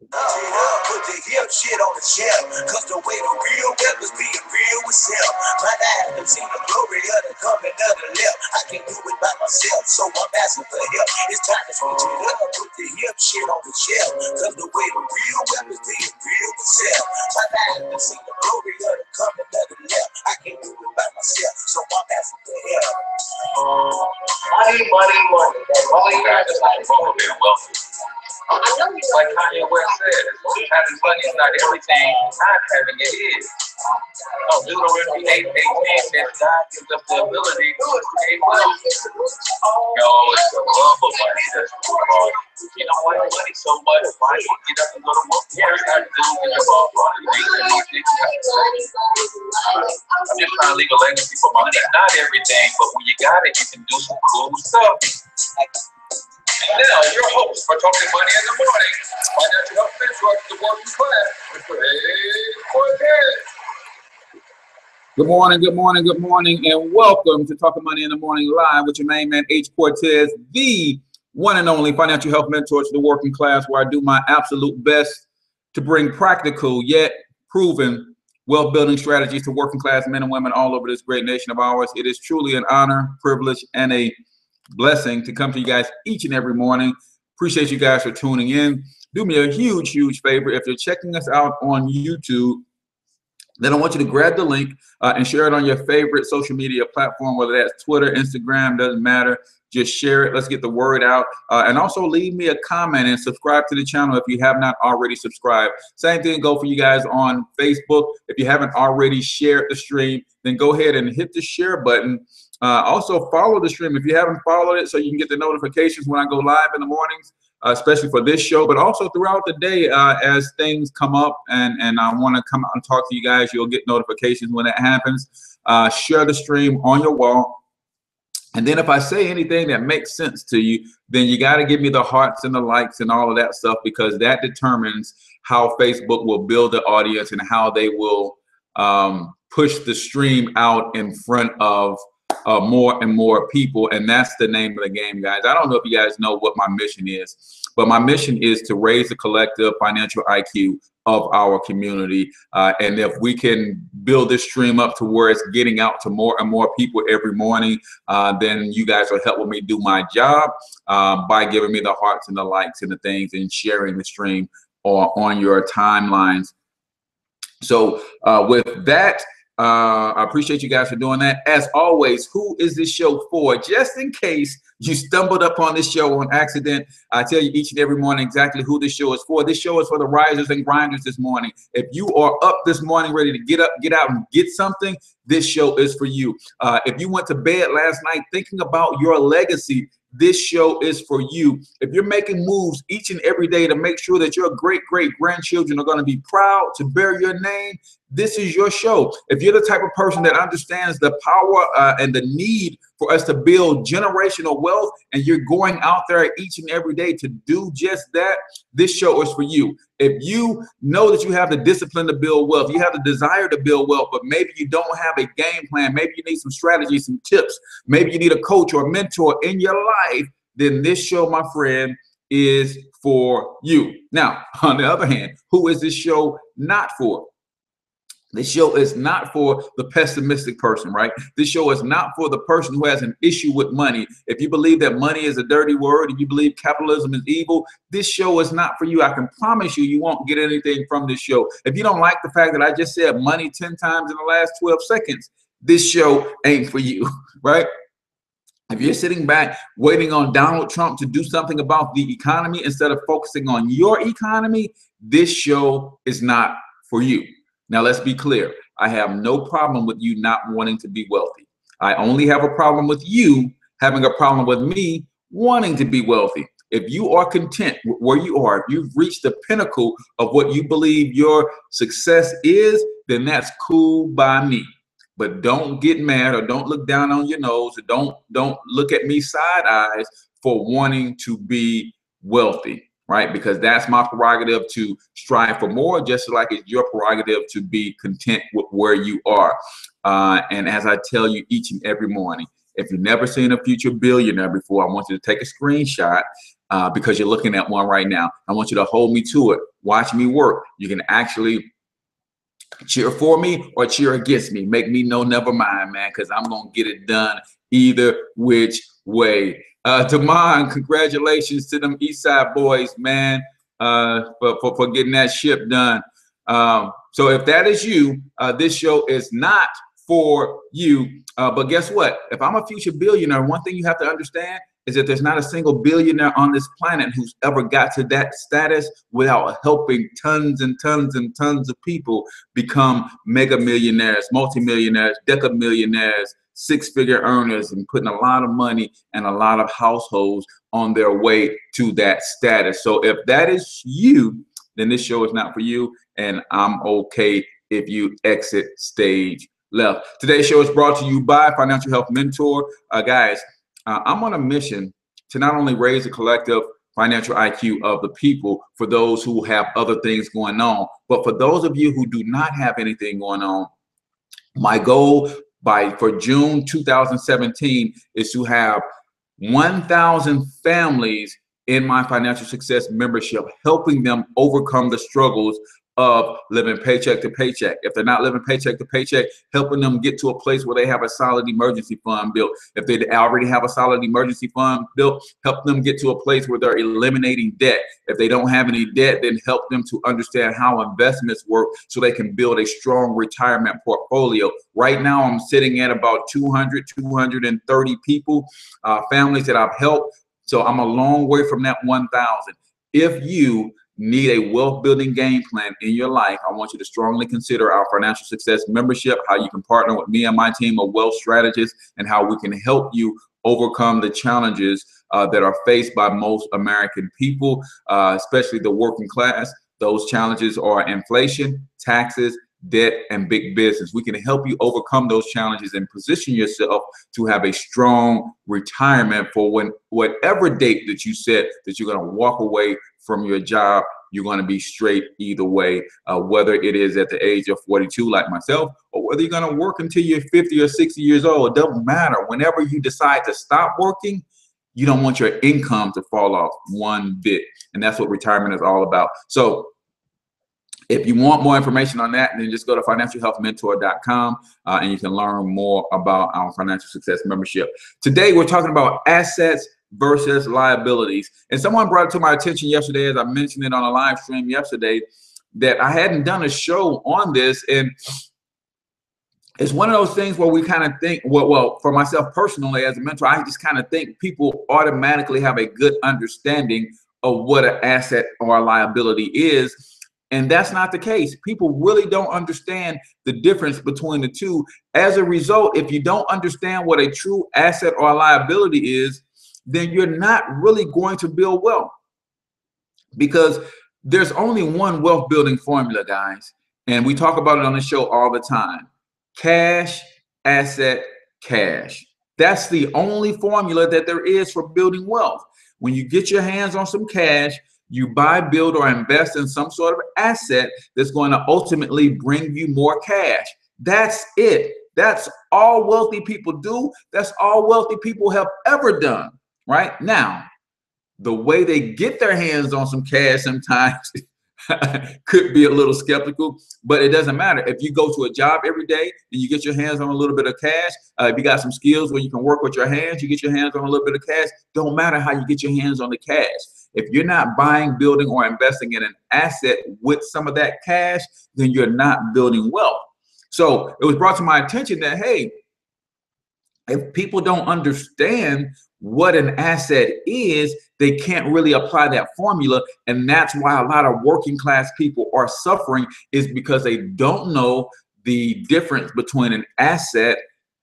Put the hip shit on the shelf, cause the way the real weapons being real with self. My eyes have seen the glory of the coming of the left. I can do it by myself, so I'm asking for help. It's time to switch it up, put the hip shit on the shelf, cause the way the real weapons being real with self. My eyes have seen the glory of the coming of the left. I can do it by myself, so I'm asking for help. Money, money, money. That's all you got is like being wealthy. Like Kanye West said, having money is not everything, not having it is. Deuteronomy 8:18 says God gives us the ability to create wealth. Yo, it's the love of money that's wrong. You don't like money so much, why you get up and go to work? You got to do it about all the things that you think. I'm just trying to leave a legacy for money. Not everything, but when you got it, you can do some cool stuff. And now, your host for Talking Money in the Morning, financial health mentor to the working class, Cortez. Good morning, good morning, good morning, and welcome to Talking Money in the Morning Live with your main man, H. Cortez, the one and only financial health mentor to the working class, where I do my absolute best to bring practical yet proven wealth building strategies to working class men and women all over this great nation of ours. It is truly an honor, privilege, and a blessing to come to you guys each and every morning. Appreciate you guys for tuning in. Do me a huge favor. If you're checking us out on YouTube, then I want you to grab the link and share it on your favorite social media platform, whether that's Twitter, Instagram, doesn't matter. Just share it. Let's get the word out. And also leave me a comment and subscribe to the channel if you have not already subscribed. Same thing go for you guys on Facebook. If you haven't already shared the stream, then go ahead and hit the share button. Also follow the stream if you haven't followed it, so you can get the notifications when I go live in the mornings, especially for this show, but also throughout the day as things come up and I want to come out and talk to you guys. You'll get notifications when that happens. Share the stream on your wall. And then if I say anything that makes sense to you, then you got to give me the hearts and the likes and all of that stuff, because that determines how Facebook will build the audience and how they will push the stream out in front of more and more people. And that's the name of the game, guys. I don't know if you guys know what my mission is, but my mission is to raise the collective financial IQ of our community. And if we can build this stream up to where it's getting out to more and more people every morning, then you guys will help me do my job by giving me the hearts and the likes and the things and sharing the stream on your timelines. So with that, I appreciate you guys for doing that. As always, who is this show for? Just in case you stumbled up on this show on accident, I tell you each and every morning exactly who this show is for. This show is for the risers and grinders this morning. If you are up this morning ready to get up, get out, and get something, this show is for you. If you went to bed last night thinking about your legacy, this show is for you. If you're making moves each and every day to make sure that your great-great-grandchildren are going to be proud to bear your name, this is your show. If you're the type of person that understands the power and the need for us to build generational wealth, and you're going out there each and every day to do just that, this show is for you. If you know that you have the discipline to build wealth, you have the desire to build wealth, but maybe you don't have a game plan, maybe you need some strategies, some tips, maybe you need a coach or a mentor in your life, then this show, my friend, is for you. Now, on the other hand, who is this show not for? This show is not for the pessimistic person, right? This show is not for the person who has an issue with money. If you believe that money is a dirty word, if you believe capitalism is evil, this show is not for you. I can promise you, you won't get anything from this show. If you don't like the fact that I just said money 10 times in the last 12 seconds, this show ain't for you, right? If you're sitting back waiting on Donald Trump to do something about the economy instead of focusing on your economy, this show is not for you. Now, let's be clear. I have no problem with you not wanting to be wealthy. I only have a problem with you having a problem with me wanting to be wealthy. If you are content with where you are, if you've reached the pinnacle of what you believe your success is, then that's cool by me. But don't get mad or don't look down on your nose or don't look at me side eyes for wanting to be wealthy. Right? Because that's my prerogative to strive for more, just like it's your prerogative to be content with where you are. And as I tell you each and every morning, if you've never seen a future billionaire before, I want you to take a screenshot because you're looking at one right now. I want you to hold me to it. Watch me work. You can actually cheer for me or cheer against me. Make me know, never mind, man, because I'm going to get it done either which way. Damon, congratulations to them Eastside boys, man, for getting that ship done. So if that is you, this show is not for you. But guess what? If I'm a future billionaire, one thing you have to understand is that there's not a single billionaire on this planet who's ever got to that status without helping tons and tons and tons of people become mega millionaires, multimillionaires, decamillionaires, six-figure earners, and putting a lot of money and a lot of households on their way to that status. So if that is you, then this show is not for you, and I'm okay if you exit stage left. Today's show is brought to you by Financial Health Mentor. Guys, I'm on a mission to not only raise the collective financial IQ of the people for those who have other things going on, but for those of you who do not have anything going on, my goal for June 2017 is to have 1,000 families in my financial success membership, helping them overcome the struggles of living paycheck to paycheck. If they're not living paycheck to paycheck, helping them get to a place where they have a solid emergency fund built. If they already have a solid emergency fund built, help them get to a place where they're eliminating debt. If they don't have any debt, then help them to understand how investments work so they can build a strong retirement portfolio. Right now, I'm sitting at about 230 people, families that I've helped. So I'm a long way from that 1,000. If you need a wealth building game plan in your life, I want you to strongly consider our financial success membership, how you can partner with me and my team of wealth strategists, and how we can help you overcome the challenges that are faced by most American people, especially the working class. Those challenges are inflation, taxes, debt, and big business. We can help you overcome those challenges and position yourself to have a strong retirement for whatever date that you set that you're going to walk away from your job. You're going to be straight either way, whether it is at the age of 42 like myself, or whether you're going to work until you're 50 or 60 years old. It doesn't matter. Whenever you decide to stop working, you don't want your income to fall off one bit. And that's what retirement is all about. So if you want more information on that, then just go to financialhealthmentor.com and you can learn more about our financial success membership. Today, we're talking about assets versus liabilities. And someone brought it to my attention yesterday, as I mentioned it on a live stream yesterday, that I hadn't done a show on this. And it's one of those things where we kind of think, well, for myself personally as a mentor, I just kind of think people automatically have a good understanding of what an asset or a liability is. And that's not the case. People really don't understand the difference between the two. As a result, if you don't understand what a true asset or liability is, then you're not really going to build wealth, because there's only one wealth building formula, guys. And we talk about it on the show all the time. Cash, asset, cash. That's the only formula that there is for building wealth. When you get your hands on some cash, you buy, build, or invest in some sort of asset that's going to ultimately bring you more cash. That's it. That's all wealthy people do. That's all wealthy people have ever done. Right now, the way they get their hands on some cash sometimes could be a little skeptical, but it doesn't matter. If you go to a job every day and you get your hands on a little bit of cash, if you got some skills where you can work with your hands, you get your hands on a little bit of cash. Don't matter how you get your hands on the cash. If you're not buying, building, or investing in an asset with some of that cash, then you're not building wealth. So it was brought to my attention that, hey, if people don't understand what an asset is, they can't really apply that formula. And that's why a lot of working class people are suffering, is because they don't know the difference between an asset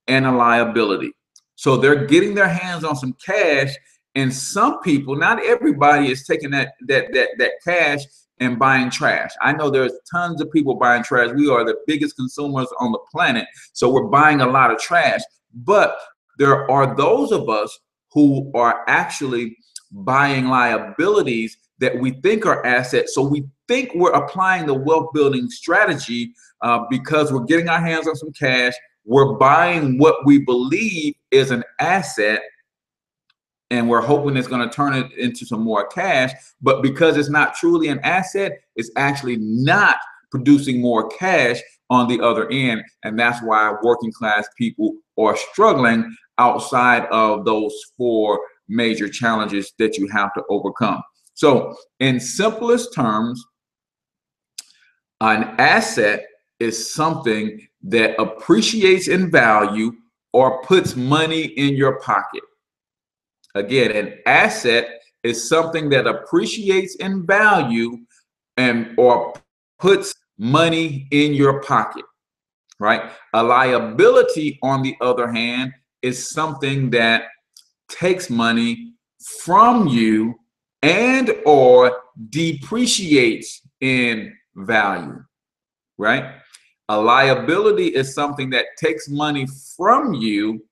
and a liability. So they're getting their hands on some cash, and some people, not everybody, is taking that cash and buying trash. I know there's tons of people buying trash. We are the biggest consumers on the planet, so we're buying a lot of trash. But there are those of us who are actually buying liabilities that we think are assets. So we think we're applying the wealth building strategy because we're getting our hands on some cash. We're buying what we believe is an asset, and we're hoping it's going to turn it into some more cash. But because it's not truly an asset, it's actually not producing more cash on the other end. And that's why working class people are struggling outside of those 4 major challenges that you have to overcome. So in simplest terms, an asset is something that appreciates in value or puts money in your pocket. Again, an asset is something that appreciates in value and or puts money in your pocket, right? A liability, on the other hand, is something that takes money from you and or depreciates in value, right? A liability is something that takes money from you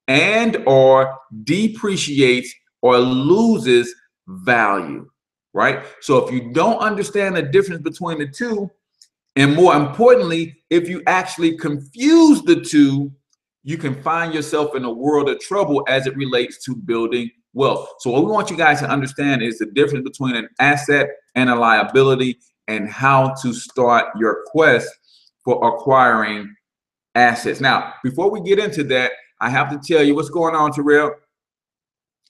and or depreciates or loses value, right? So if you don't understand the difference between the two, and more importantly, if you actually confuse the two, you can find yourself in a world of trouble as it relates to building wealth. So what we want you guys to understand is the difference between an asset and a liability, and how to start your quest for acquiring assets. Now, before we get into that, I have to tell you what's going on, Terrell.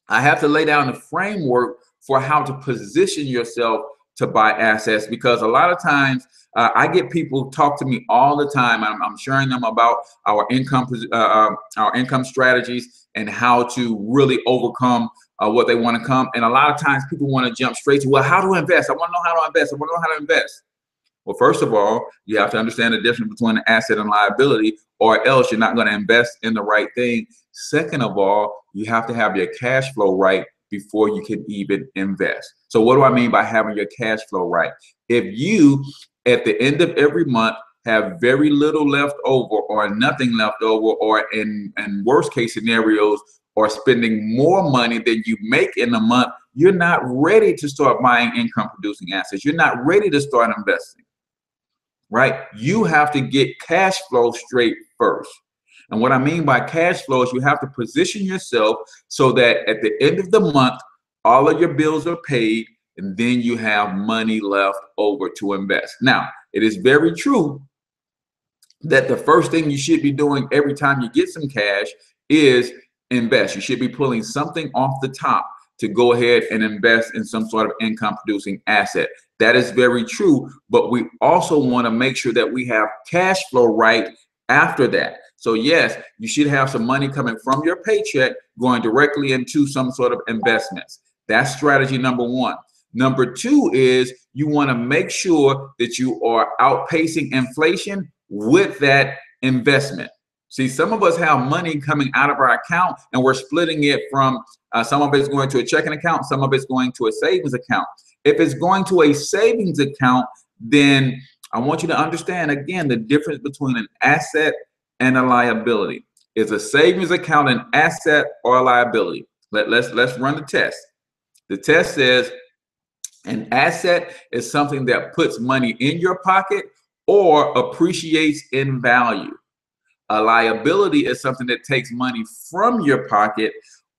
I have to lay down the framework for how to position yourself to buy assets, because a lot of times I get people talk to me all the time. I'm sharing them about our income strategies and how to really overcome what they want to come. And a lot of times people want to jump straight to, well, how to invest? I want to know how to invest. I want to know how to invest. Well, first of all, you have to understand the difference between an asset and liability, or else you're not going to invest in the right thing. Second of all, you have to have your cash flow right before you can even invest. So what do I mean by having your cash flow right? If you, at the end of every month, have very little left over or nothing left over, or in worst case scenarios, or spending more money than you make in a month, you're not ready to start buying income producing assets. You're not ready to start investing, right? You have to get cash flow straight first. And what I mean by cash flow is you have to position yourself so that at the end of the month, all of your bills are paid, and then you have money left over to invest. Now, it is very true that the first thing you should be doing every time you get some cash is invest. You should be pulling something off the top to go ahead and invest in some sort of income producing asset. That is very true, but we also want to make sure that we have cash flow right after that. So yes, you should have some money coming from your paycheck going directly into some sort of investments. That's strategy number one. Number two is you want to make sure that you are outpacing inflation with that investment. See, some of us have money coming out of our account and we're splitting it from some of it's going to a checking account, some of it's going to a savings account. If it's going to a savings account, then I want you to understand again the difference between an asset and a liability. Is a savings account an asset or a liability? Let's run the test. The test says an asset is something that puts money in your pocket or appreciates in value. A liability is something that takes money from your pocket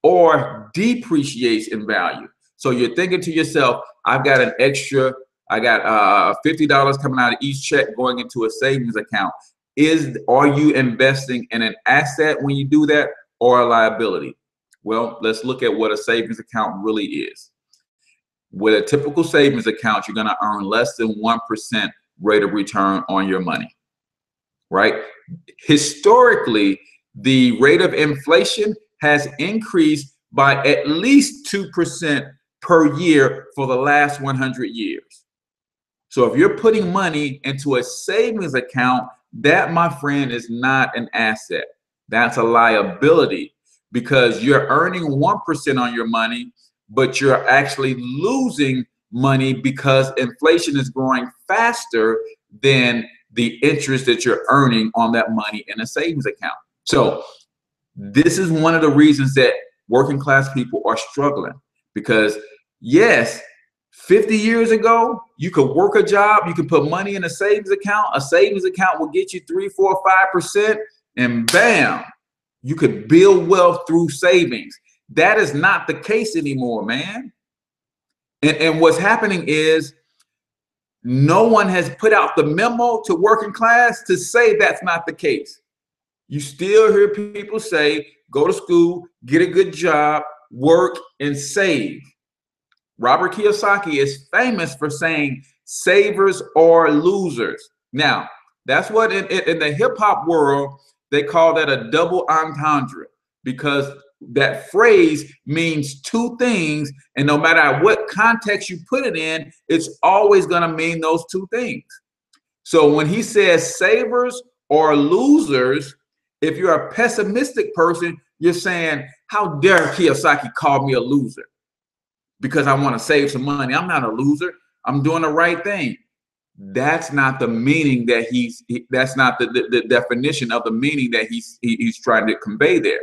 or depreciates in value. So you're thinking to yourself, I've got an extra, I got $50 coming out of each check going into a savings account. Are you investing in an asset when you do that, or a liability? Well, let's look at what a savings account really is. With a typical savings account, you're going to earn less than 1% rate of return on your money, right? Historically, the rate of inflation has increased by at least 2% per year for the last 100 years. So if you're putting money into a savings account, that, my friend, is not an asset. That's a liability, because you're earning 1% on your money, but you're actually losing money because inflation is growing faster than the interest that you're earning on that money in a savings account. So this is one of the reasons that working class people are struggling, because yes, 50 years ago, you could work a job, you could put money in a savings account. A savings account will get you 3, 4, 5%, and bam, you could build wealth through savings. That is not the case anymore, man. And what's happening is no one has put out the memo to working class to say that's not the case. You still hear people say, go to school, get a good job, work, and save. Robert Kiyosaki is famous for saying savers or losers. Now, that's what in the hip hop world, they call that a double entendre, because that phrase means two things. And no matter what context you put it in, it's always going to mean those two things. So when he says savers or losers, if you're a pessimistic person, you're saying, how dare Kiyosaki call me a loser because I want to save some money? I'm not a loser. I'm doing the right thing. That's not the meaning that that's not the definition of the meaning that he's trying to convey there.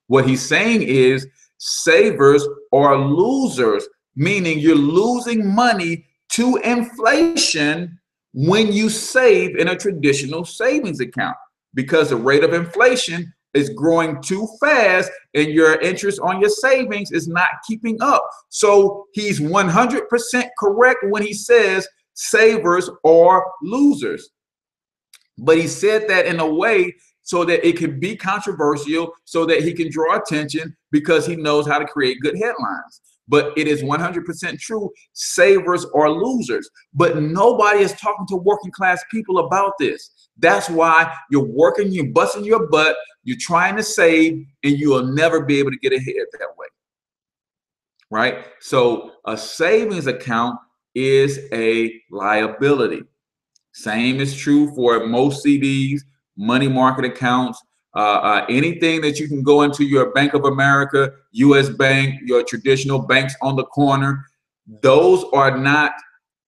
What he's saying is savers or losers, meaning you're losing money to inflation when you save in a traditional savings account, because the rate of inflation is growing too fast and your interest on your savings is not keeping up. So he's 100% correct when he says savers or losers. But he said that in a way so that it can be controversial, so that he can draw attention, because he knows how to create good headlines. But it is 100% true, savers or losers. But nobody is talking to working class people about this. That's why you're working, you're busting your butt, you're trying to save, and you will never be able to get ahead that way. Right? So a savings account is a liability. Same is true for most CDs, money market accounts, anything that you can go into your Bank of America, US Bank, your traditional banks on the corner. Those are not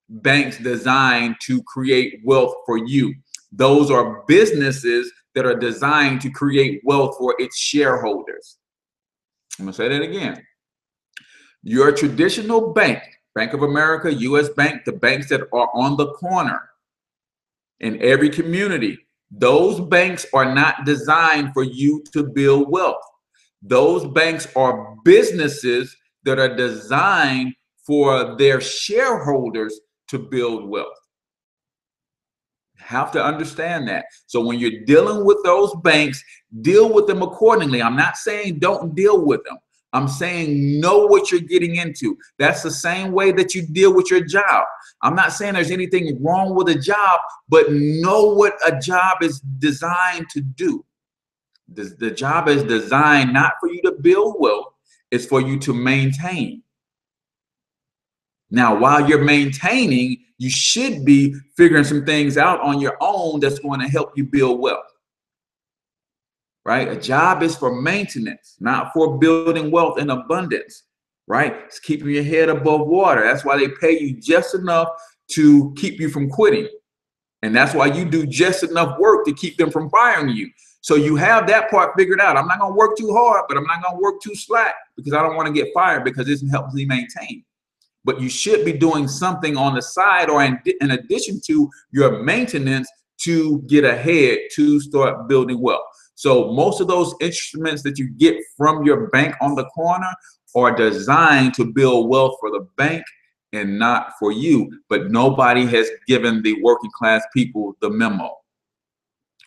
banks designed to create wealth for you. Those are businesses that are designed to create wealth for its shareholders. I'm gonna say that again. Your traditional bank, Bank of America, US Bank, the banks that are on the corner in every community, those banks are not designed for you to build wealth. Those banks are businesses that are designed for their shareholders to build wealth. You have to understand that. So when you're dealing with those banks, deal with them accordingly. I'm not saying don't deal with them. I'm saying know what you're getting into. That's the same way that you deal with your job. I'm not saying there's anything wrong with a job, but know what a job is designed to do. The job is designed not for you to build wealth, it's for you to maintain. Now, while you're maintaining, you should be figuring some things out on your own that's going to help you build wealth. Right? A job is for maintenance, not for building wealth in abundance. Right? It's keeping your head above water. That's why they pay you just enough to keep you from quitting. And that's why you do just enough work to keep them from firing you. So you have that part figured out. I'm not going to work too hard, but I'm not going to work too slack because I don't want to get fired, because this helps me maintain. But you should be doing something on the side or in addition to your maintenance to get ahead, to start building wealth. So most of those instruments that you get from your bank on the corner are designed to build wealth for the bank and not for you. But nobody has given the working class people the memo.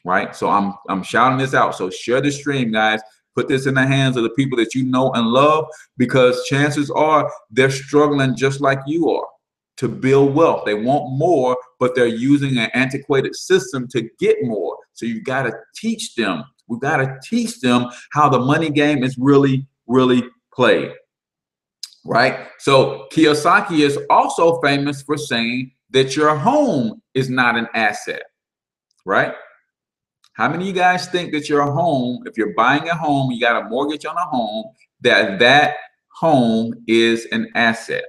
Right? So I'm shouting this out. So share the stream, guys. Put this in the hands of the people that you know and love, because chances are they're struggling just like you are to build wealth. They want more, but they're using an antiquated system to get more. So you've got to teach them. We've got to teach them how the money game is really, really played. Right? So Kiyosaki is also famous for saying that your home is not an asset. Right? How many of you guys think that your home, if you're buying a home, you got a mortgage on a home, that home is an asset?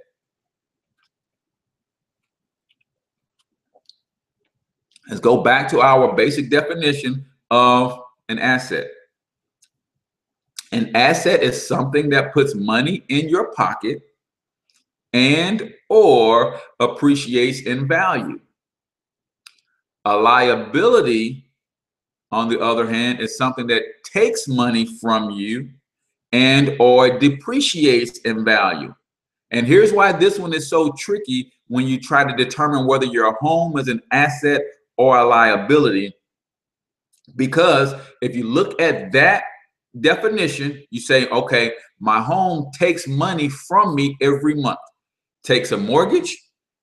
Let's go back to our basic definition of an asset. An asset is something that puts money in your pocket and or appreciates in value. A liability, on the other hand, is something that takes money from you and or depreciates in value. And here's why this one is so tricky when you try to determine whether your home is an asset or a liability. Because if you look at that definition, you say, okay, my home takes money from me every month. Takes a mortgage,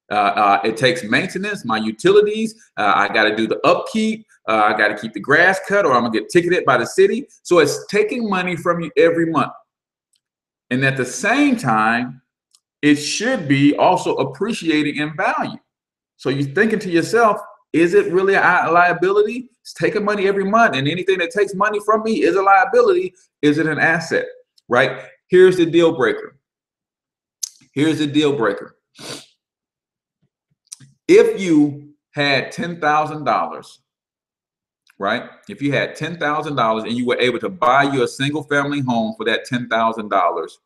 it takes maintenance, my utilities, I got to do the upkeep, I got to keep the grass cut or I'm gonna get ticketed by the city. So it's taking money from you every month. And at the same time, it should be also appreciating in value. So you're thinking to yourself, is it really a liability? It's taking money every month, and anything that takes money from me is a liability. Is it an asset, right? Here's the deal breaker. Here's the deal breaker. If you had $10,000, right? If you had $10,000 and you were able to buy you a single family home for that $10,000,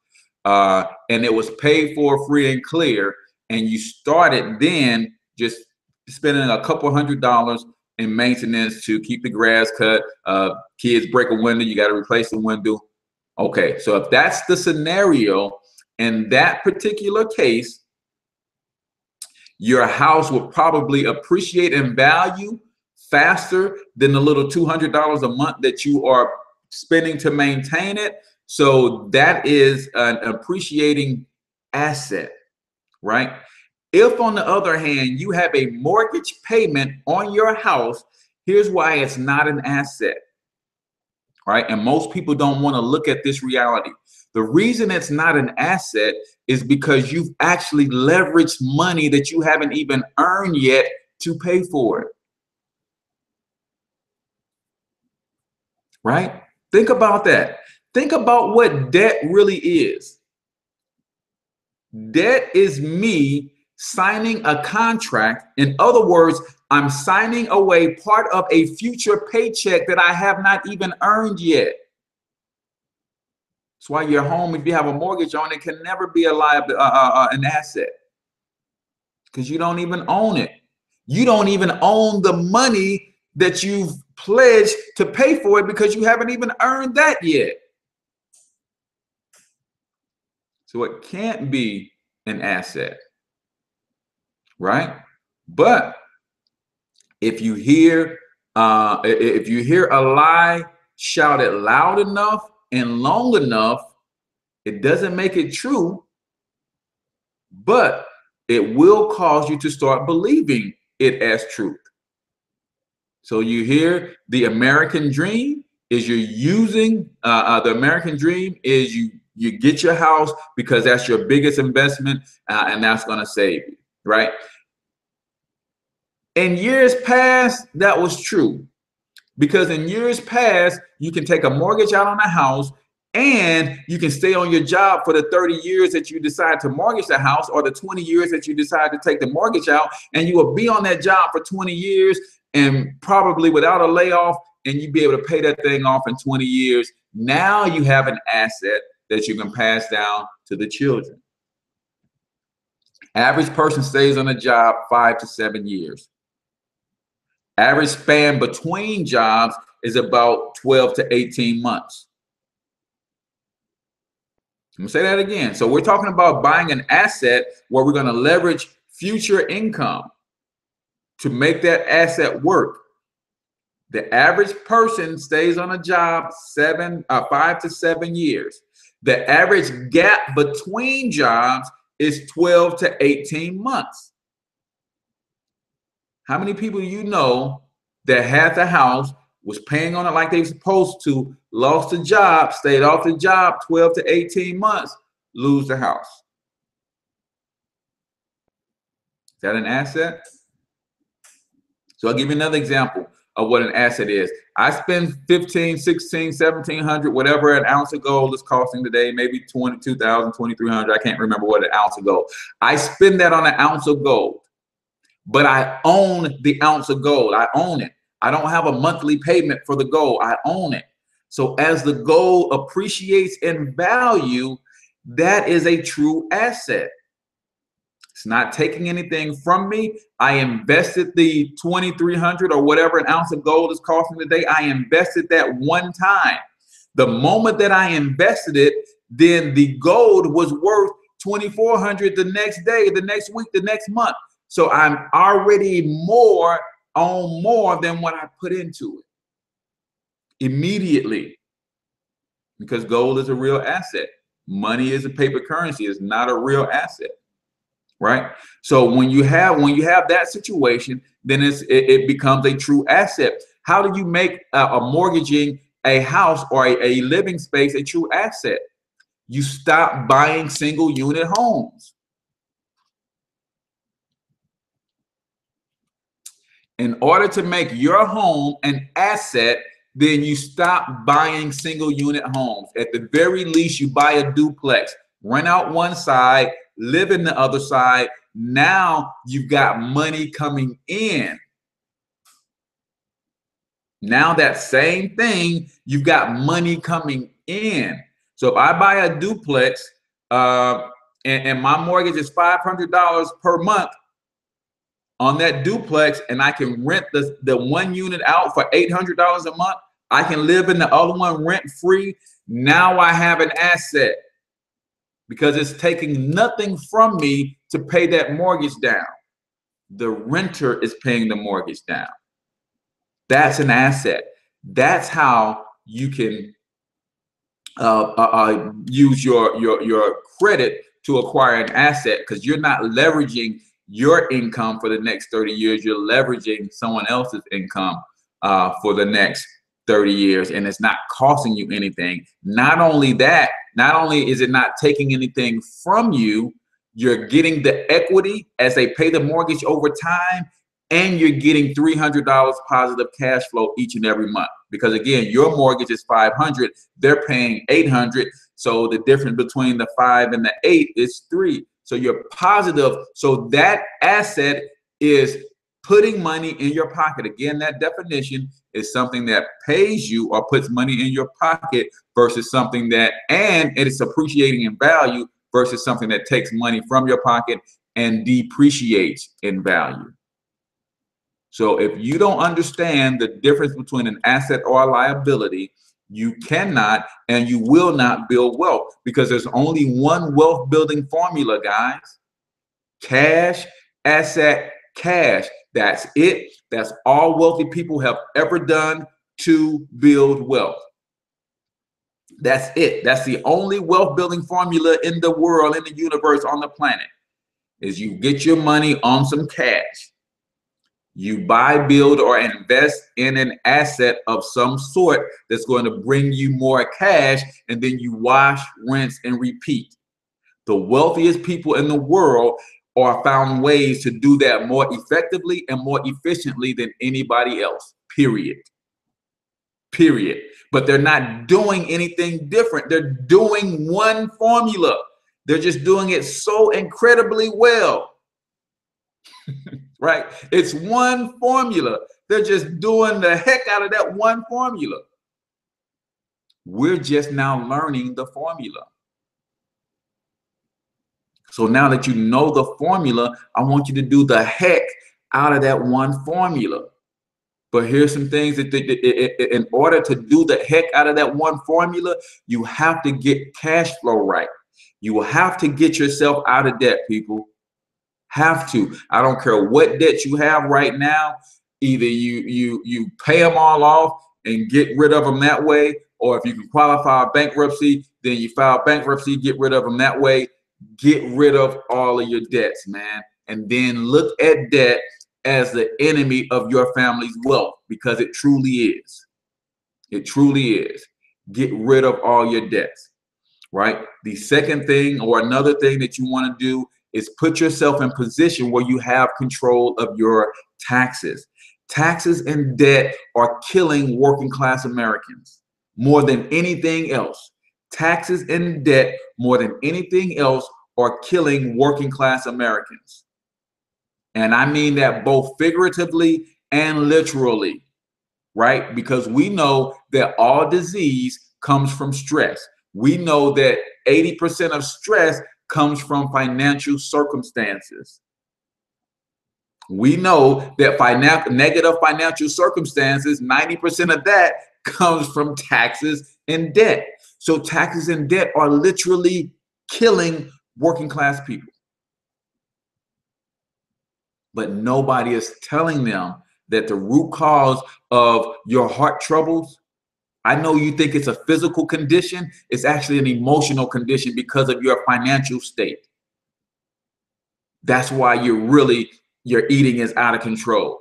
and it was paid for free and clear, and you started then just spending a couple $100 in maintenance to keep the grass cut, kids break a window, you got to replace the window. Okay, so if that's the scenario, in that particular case, your house will probably appreciate in value faster than the little $200 a month that you are spending to maintain it. So that is an appreciating asset, right? If, on the other hand, you have a mortgage payment on your house, here's why it's not an asset, right? And most people don't want to look at this reality. The reason it's not an asset is because you've actually leveraged money that you haven't even earned yet to pay for it, right? Think about that. Think about what debt really is. Debt is me signing a contract. In other words, I'm signing away part of a future paycheck that I have not even earned yet. That's why your home, if you have a mortgage on it, can never be a an asset, because you don't even own it. You don't even own the money that you've pledged to pay for it, because you haven't even earned that yet. So it can't be an asset, right? But if you hear a lie shouted loud enough and long enough, it doesn't make it true, but it will cause you to start believing it as truth. So you hear the American dream is you're using the American dream is you get your house because that's your biggest investment, and that's going to save you, right? In years past, that was true, because in years past, you can take a mortgage out on a house and you can stay on your job for the 30 years that you decide to mortgage the house, or the 20 years that you decide to take the mortgage out, and you will be on that job for 20 years and probably without a layoff, and you'd be able to pay that thing off in 20 years. Now you have an asset that you can pass down to the children. Average person stays on a job 5 to 7 years. Average span between jobs is about 12 to 18 months. I'm gonna say that again. So we're talking about buying an asset where we're gonna leverage future income to make that asset work. The average person stays on a job 5 to 7 years. The average gap between jobs is 12 to 18 months. How many people do you know that had the house, was paying on it like they were supposed to, lost the job, stayed off the job 12 to 18 months, lose the house? Is that an asset? So I'll give you another example of what an asset is. I spend $1,500, $1,600, $1,700, whatever an ounce of gold is costing today, maybe $22,000, $2,300. I can't remember what an ounce of gold. I spend that on an ounce of gold, but I own the ounce of gold. I own it. I don't have a monthly payment for the gold. I own it. So as the gold appreciates in value, that is a true asset. It's not taking anything from me. I invested the $2,300 or whatever an ounce of gold is costing today. I invested that one time. The moment that I invested it, then the gold was worth $2,400 the next day, the next week, the next month. So I'm already more than what I put into it immediately, because gold is a real asset. Money is a paper currency. It's not a real asset, right? So when you have that situation, then it becomes a true asset. How do you make a mortgaging a house or a living space a true asset? You stop buying single unit homes. In order to make your home an asset, then you stop buying single unit homes. At the very least, you buy a duplex, rent out one side, live in the other side. Now you've got money coming in. Now that same thing, you've got money coming in. So if I buy a duplex and my mortgage is $500 per month on that duplex, and I can rent the one unit out for $800 a month, I can live in the other one rent free. Now I have an asset, because it's taking nothing from me to pay that mortgage down. The renter is paying the mortgage down. That's an asset. That's how you can use your credit to acquire an asset, because you're not leveraging your income for the next 30 years. You're leveraging someone else's income for the next 30 years, and it's not costing you anything. Not only that, not only is it not taking anything from you, you're getting the equity as they pay the mortgage over time, and you're getting $300 positive cash flow each and every month. Because again, your mortgage is $500, they're paying $800. So the difference between the 5 and the 8 is 3. So you're positive. So that asset is putting money in your pocket. Again, that definition is something that pays you or puts money in your pocket versus something that, and it is appreciating in value versus something that takes money from your pocket and depreciates in value. So if you don't understand the difference between an asset or a liability, you cannot and you will not build wealth, because there's only one wealth building formula, guys. Cash, asset, cash. That's it. That's all wealthy people have ever done to build wealth. That's it. That's the only wealth building formula in the world, in the universe, on the planet, is you get your money on some cash. You buy, build, or invest in an asset of some sort that's going to bring you more cash, and then you wash, rinse, and repeat. The wealthiest people in the world are found ways to do that more effectively and more efficiently than anybody else, period. Period. But they're not doing anything different. They're doing one formula. They're just doing it so incredibly well. Right? It's one formula. They're just doing the heck out of that one formula. We're just now learning the formula. So now that you know the formula, I want you to do the heck out of that one formula. But here's some things that in order to do the heck out of that one formula, you have to get cash flow right. You will have to get yourself out of debt, people. Have to. I don't care what debt you have right now. Either you pay them all off and get rid of them that way, or if you can qualify bankruptcy, then you file bankruptcy, get rid of them that way. Get rid of all of your debts, man. And then look at debt as the enemy of your family's wealth, because it truly is. It truly is. Get rid of all your debts, right? The second thing, or another thing that you want to do, is put yourself in position where you have control of your taxes. Taxes and debt are killing working class Americans more than anything else. Taxes and debt, more than anything else, are killing working class Americans. And I mean that both figuratively and literally, right? Because we know that all disease comes from stress. We know that 80% of stress comes from financial circumstances. We know that negative financial circumstances, 90% of that comes from taxes and debt. So taxes and debt are literally killing working class people. But nobody is telling them that the root cause of your heart troubles, I know you think it's a physical condition, it's actually an emotional condition because of your financial state. That's why your eating is out of control,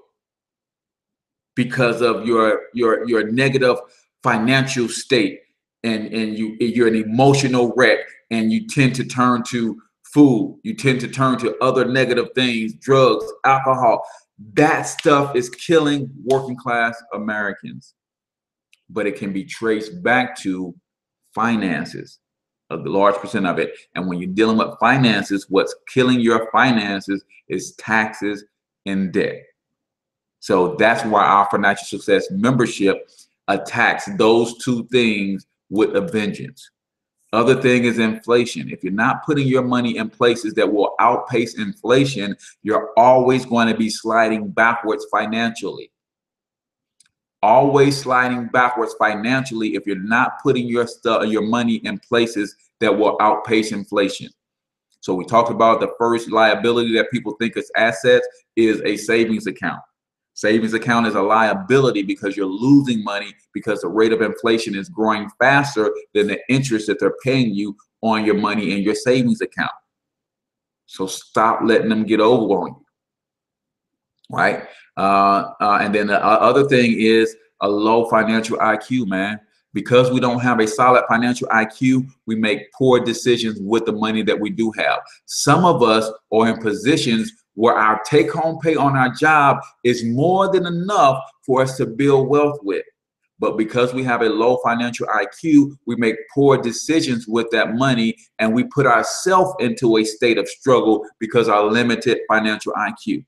because of your negative financial state, and you're an emotional wreck, and you tend to turn to food, you tend to turn to other negative things, drugs, alcohol. That stuff is killing working class Americans, but it can be traced back to finances, a large percent of it. And when you're dealing with finances, what's killing your finances is taxes and debt. So that's why our financial success membership attacks those two things with a vengeance. Other thing is inflation. If you're not putting your money in places that will outpace inflation, you're always going to be sliding backwards financially. Always sliding backwards financially if you're not putting your money in places that will outpace inflation. So we talked about the first liability that people think is assets is a savings account. Savings account is a liability because you're losing money because the rate of inflation is growing faster than the interest that they're paying you on your money in your savings account. So stop letting them get over on you, right? And then the other thing is a low financial IQ, man. Because we don't have a solid financial IQ, we make poor decisions with the money that we do have. Some of us are in positions where our take-home pay on our job is more than enough for us to build wealth with. But because we have a low financial IQ, we make poor decisions with that money, and we put ourselves into a state of struggle because of our limited financial IQ.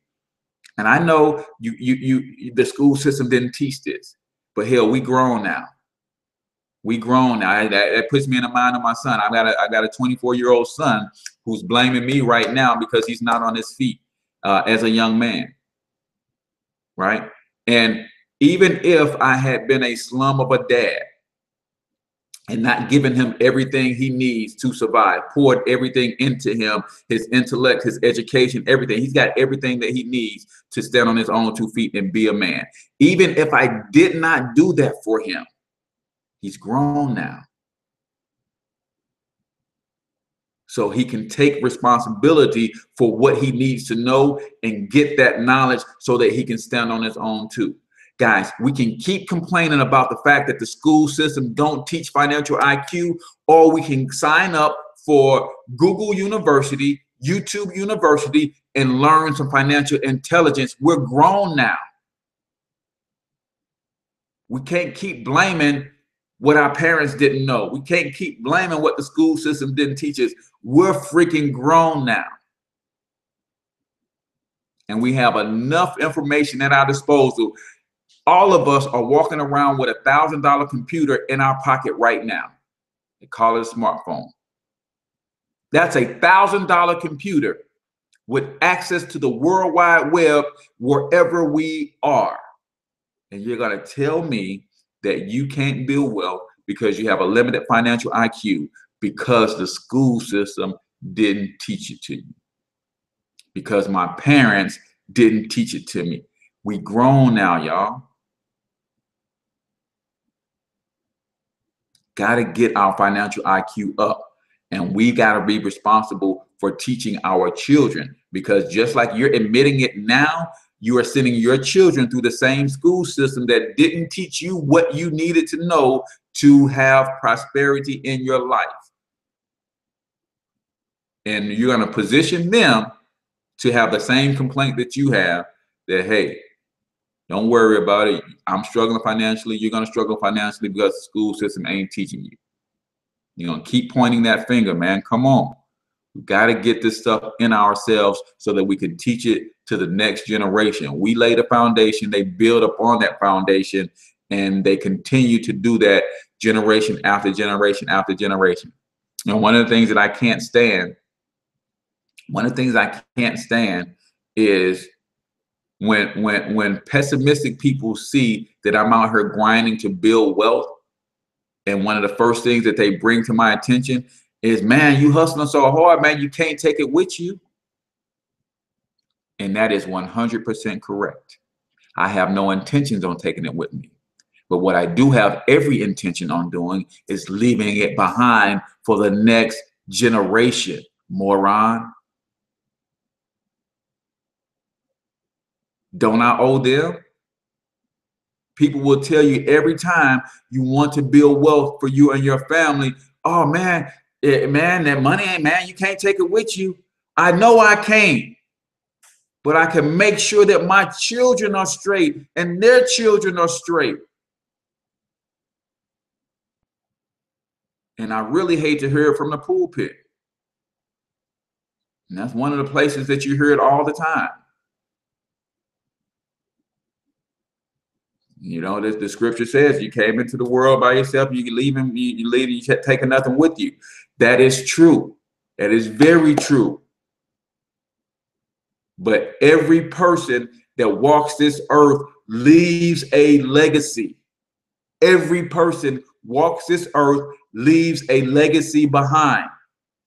And I know the school system didn't teach this, but hell, we grown now. We grown now. That puts me in the mind of my son. I got a 24-year-old son who's blaming me right now because he's not on his feet as a young man, right? And even if I had been a slum of a dad and not given him everything he needs to survive, poured everything into him, his intellect, his education, everything. He's got everything that he needs to stand on his own 2 feet and be a man. Even if I did not do that for him, he's grown now. So he can take responsibility for what he needs to know and get that knowledge so that he can stand on his own too. Guys, we can keep complaining about the fact that the school system don't teach financial IQ, or we can sign up for Google University, YouTube University, and learn some financial intelligence. We're grown now. We can't keep blaming what our parents didn't know. We can't keep blaming what the school system didn't teach us. We're freaking grown now. And we have enough information at our disposal. All of us are walking around with a $1,000 computer in our pocket right now. They call it a smartphone. That's a $1,000 computer with access to the World Wide Web wherever we are. And you're going to tell me that you can't build wealth because you have a limited financial IQ because the school system didn't teach it to you. Because my parents didn't teach it to me. We grown now, y'all. Got to get our financial IQ up. And we got to be responsible for teaching our children, because just like you're admitting it now, you are sending your children through the same school system that didn't teach you what you needed to know to have prosperity in your life. And you're going to position them to have the same complaint that you have, that, hey, don't worry about it. I'm struggling financially. You're going to struggle financially because the school system ain't teaching you. You're going to keep pointing that finger, man. Come on. We got to get this stuff in ourselves so that we can teach it to the next generation. We lay the foundation, they build upon that foundation, and they continue to do that generation after generation after generation. And one of the things that I can't stand, is When pessimistic people see that I'm out here grinding to build wealth, and one of the first things that they bring to my attention is, man, you hustling so hard, man, you can't take it with you. And that is 100% correct. I have no intentions on taking it with me. But what I do have every intention on doing is leaving it behind for the next generation, moron. Don't I owe them? People will tell you every time you want to build wealth for you and your family, oh man, man, that money ain't, man, you can't take it with you. I know I can't, but I can make sure that my children are straight and their children are straight. And I really hate to hear it from the pulpit. And that's one of the places that you hear it all the time. You know, the scripture says you came into the world by yourself, you leave him, you leave, you taking nothing with you. That is true. That is very true. But every person that walks this earth leaves a legacy. Every person walks this earth leaves a legacy behind,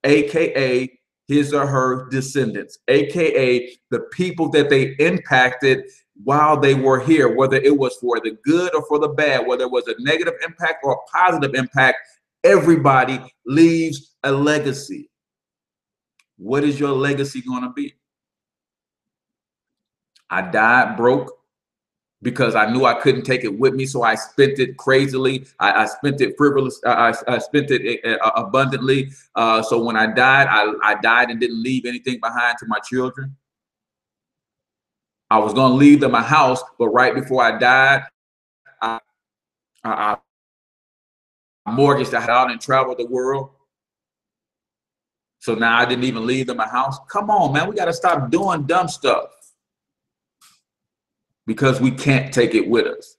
aka his or her descendants, aka the people that they impacted while they were here, whether it was for the good or for the bad, whether it was a negative impact or a positive impact. Everybody leaves a legacy. What is your legacy going to be? I died broke because I knew I couldn't take it with me, so I spent it crazily. I spent it frivolous. I spent it abundantly. So when I died, I died and didn't leave anything behind to my children. I was going to leave them a house, but right before I died, I mortgaged the house and traveled the world. So now I didn't even leave them a house. Come on, man, we got to stop doing dumb stuff because we can't take it with us.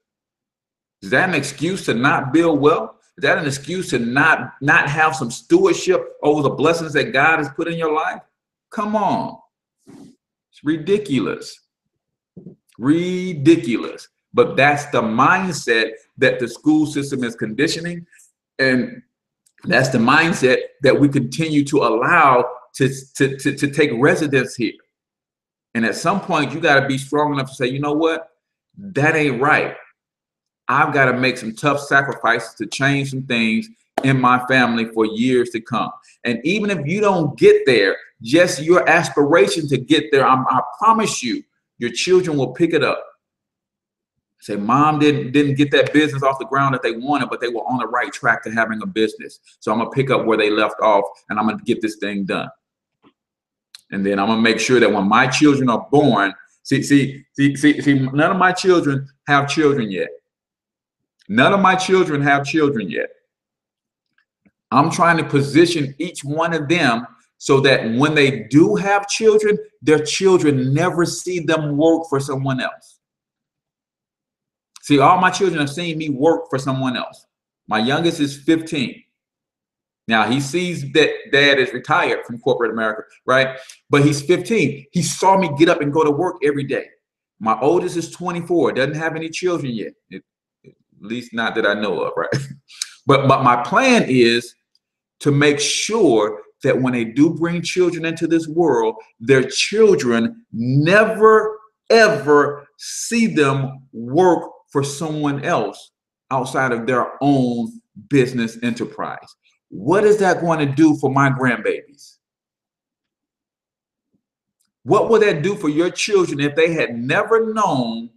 Is that an excuse to not build wealth? Is that an excuse to not have some stewardship over the blessings that God has put in your life? Come on. It's ridiculous. Ridiculous. But that's the mindset that the school system is conditioning, and that's the mindset that we continue to allow to take residence here. And at some point, you got to be strong enough to say, you know what, that ain't right. I've got to make some tough sacrifices to change some things in my family for years to come. And even if you don't get there, just your aspiration to get there, I promise you, your children will pick it up. Say, mom didn't get that business off the ground that they wanted, but they were on the right track to having a business. So I'm gonna pick up where they left off, and I'm gonna get this thing done. And then I'm gonna make sure that when my children are born, see, none of my children have children yet. None of my children have children yet. I'm trying to position each one of them so that when they do have children, their children never see them work for someone else. See, all my children have seen me work for someone else. My youngest is 15. Now, he sees that dad is retired from corporate America, right? But he's 15. He saw me get up and go to work every day. My oldest is 24, doesn't have any children yet, at least not that I know of, right? But my plan is to make sure that when they do bring children into this world, their children never, ever see them work for someone else outside of their own business enterprise. What is that going to do for my grandbabies? What would that do for your children if they had never known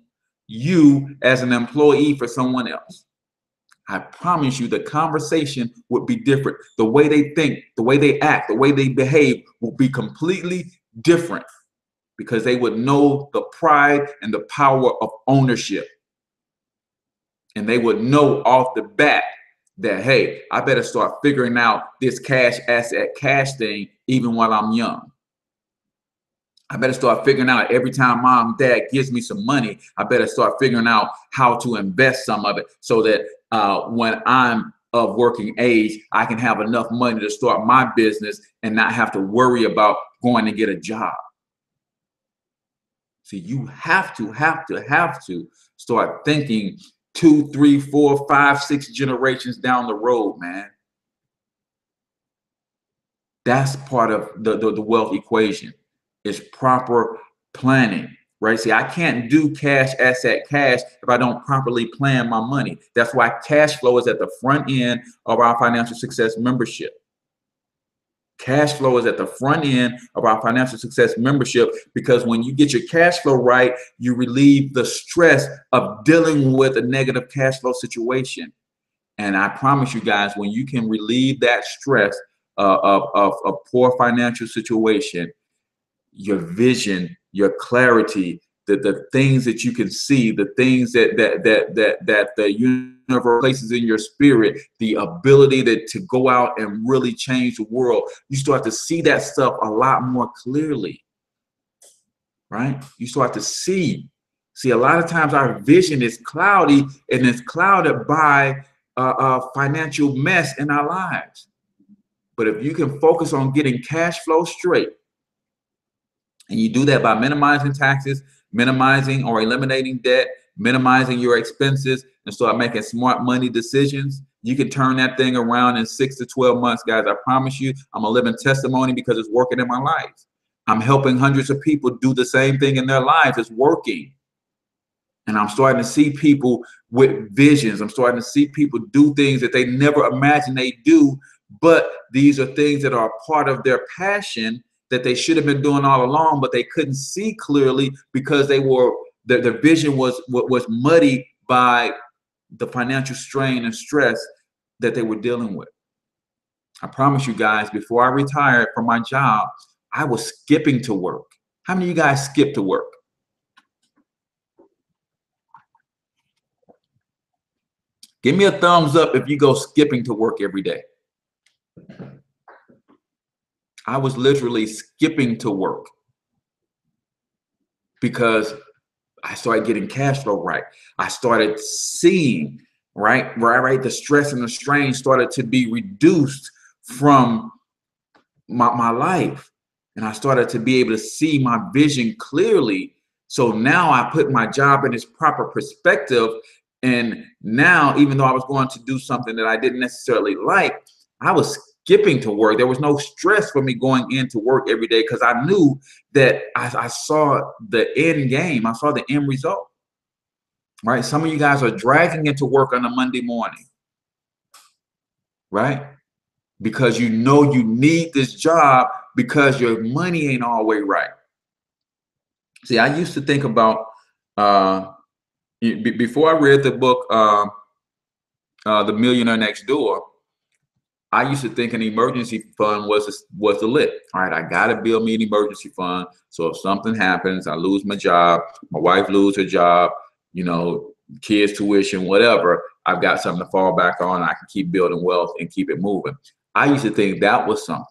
you as an employee for someone else? I promise you the conversation would be different. The way they think, the way they act, the way they behave will be completely different because they would know the pride and the power of ownership. And they would know off the bat that, hey, I better start figuring out this cash asset cash thing even while I'm young. I better start figuring out every time mom and dad gives me some money, I better start figuring out how to invest some of it so that when I'm of working age, I can have enough money to start my business and not have to worry about going to get a job. See, you have to start thinking 2, 3, 4, 5, 6 generations down the road, man. That's part of the wealth equation, is proper planning, right? See, I can't do cash, asset, cash if I don't properly plan my money. That's why cash flow is at the front end of our financial success membership. Cash flow is at the front end of our financial success membership, because when you get your cash flow right, you relieve the stress of dealing with a negative cash flow situation. And I promise you guys, when you can relieve that stress of a poor financial situation, your vision, your clarity, the things that you can see, the things that the universe places in your spirit, the ability to go out and really change the world, you start to see that stuff a lot more clearly, right? You start to see a lot of times our vision is cloudy, and it's clouded by financial mess in our lives. But if you can focus on getting cash flow straight, and you do that by minimizing taxes, minimizing or eliminating debt, minimizing your expenses, and start making smart money decisions, you can turn that thing around in 6 to 12 months, guys. I promise you, I'm a living testimony because it's working in my life. I'm helping hundreds of people do the same thing in their lives. It's working. And I'm starting to see people with visions. I'm starting to see people do things that they never imagined they do, but these are things that are part of their passion that they should have been doing all along, but they couldn't see clearly because their vision was muddy by the financial strain and stress that they were dealing with. I promise you guys, before I retired from my job, I was skipping to work. How many of you guys skip to work? Give me a thumbs up if you go skipping to work every day. I was literally skipping to work because I started getting cash flow right. I started seeing, right, the stress and the strain started to be reduced from my life. And I started to be able to see my vision clearly. So now I put my job in its proper perspective. And now, even though I was going to do something that I didn't necessarily like, I was skipping to work. There was no stress for me going into work every day because I knew that I saw the end game. I saw the end result, right? Some of you guys are dragging into work on a Monday morning, right? Because you know you need this job because your money ain't always right. See, I used to think about, before I read the book, The Millionaire Next Door, I used to think an emergency fund was the lit. All right, I got to build me an emergency fund. So if something happens, I lose my job, my wife loses her job, kids' tuition, whatever, I've got something to fall back on. I can keep building wealth and keep it moving. I used to think that was something.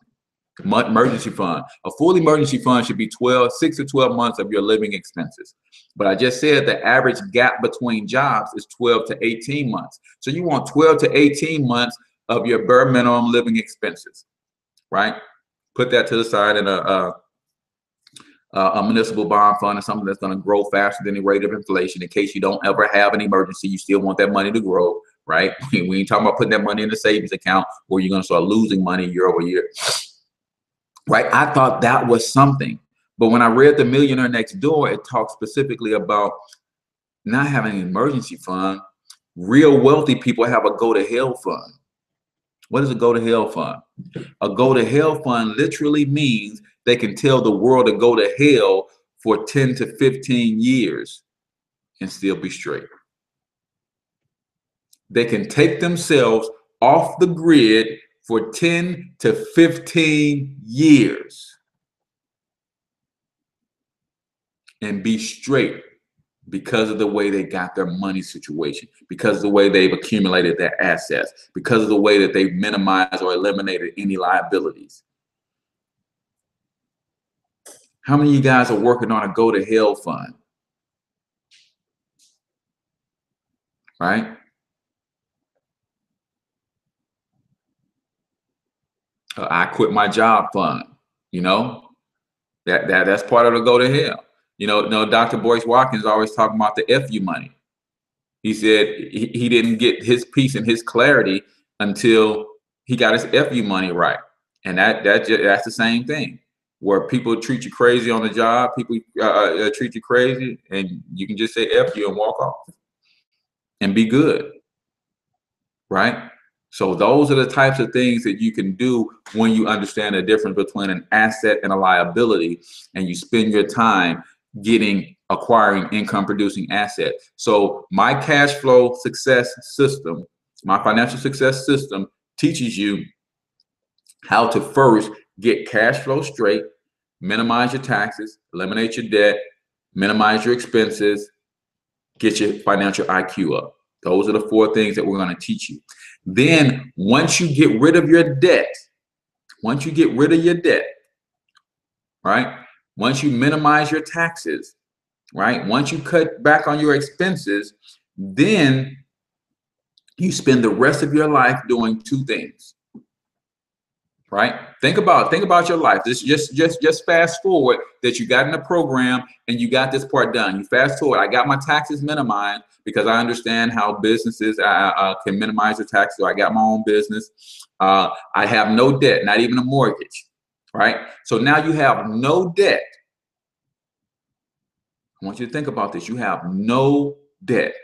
Emergency fund. A full emergency fund should be 6 to 12 months of your living expenses. But I just said the average gap between jobs is 12 to 18 months. So you want 12 to 18 months of your bare minimum living expenses, right? Put that to the side in a municipal bond fund or something that's going to grow faster than the rate of inflation. In case you don't ever have an emergency, you still want that money to grow, right? We ain't talking about putting that money in the savings account where you're going to start losing money year over year. Right? I thought that was something. But when I read The Millionaire Next Door, it talks specifically about not having an emergency fund. Real wealthy people have a go to hell fund. What is a go to hell fund? A go to hell fund literally means they can tell the world to go to hell for 10 to 15 years and still be straight. They can take themselves off the grid for 10 to 15 years and be straight because of the way they got their money situation, because of the way they've accumulated their assets, because of the way that they've minimized or eliminated any liabilities. How many of you guys are working on a go to hell fund? Right? I quit my job fund, that's part of the go to hell. No, Dr. Boyce Watkins always talking about the FU money. He said he didn't get his peace and his clarity until he got his FU money right. And that's the same thing, where people treat you crazy on the job, people treat you crazy, and you can just say FU and walk off and be good, right? So those are the types of things that you can do when you understand the difference between an asset and a liability, and you spend your time acquiring income producing asset. So my cash flow success system, my financial success system, teaches you how to first get cash flow straight, minimize your taxes, eliminate your debt, minimize your expenses, get your financial IQ up. Those are the 4 things that we're going to teach you. Then once you get rid of your debt, right? Once you minimize your taxes, right? Once you cut back on your expenses, then you spend the rest of your life doing 2 things, right? Think about your life. This just fast forward that you got in the program and you got this part done. You fast forward. I got my taxes minimized because I understand how businesses can minimize their taxes. So I got my own business. I have no debt, not even a mortgage, right? So now you have no debt. I want you to think about this. You have no debt.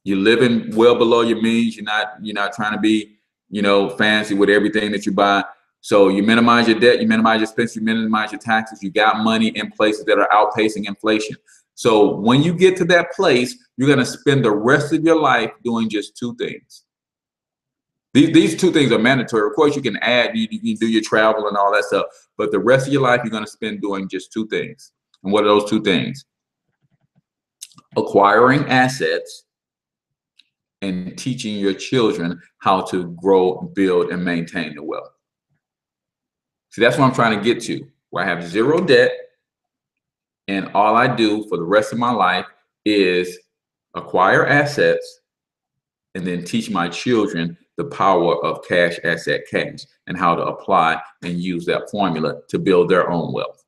You're living well below your means. You're not trying to be, fancy with everything that you buy. So you minimize your debt, you minimize your expenses, you minimize your taxes. You got money in places that are outpacing inflation. So when you get to that place, you're going to spend the rest of your life doing just 2 things. These 2 things are mandatory. Of course, you can add, you can do your travel and all that stuff, but the rest of your life, you're going to spend doing just 2 things. And what are those 2 things? Acquiring assets and teaching your children how to grow, build, and maintain the wealth. See, that's what I'm trying to get to, where I have 0 debt, and all I do for the rest of my life is acquire assets and then teach my children the power of cash, asset, cash, and how to apply and use that formula to build their own wealth.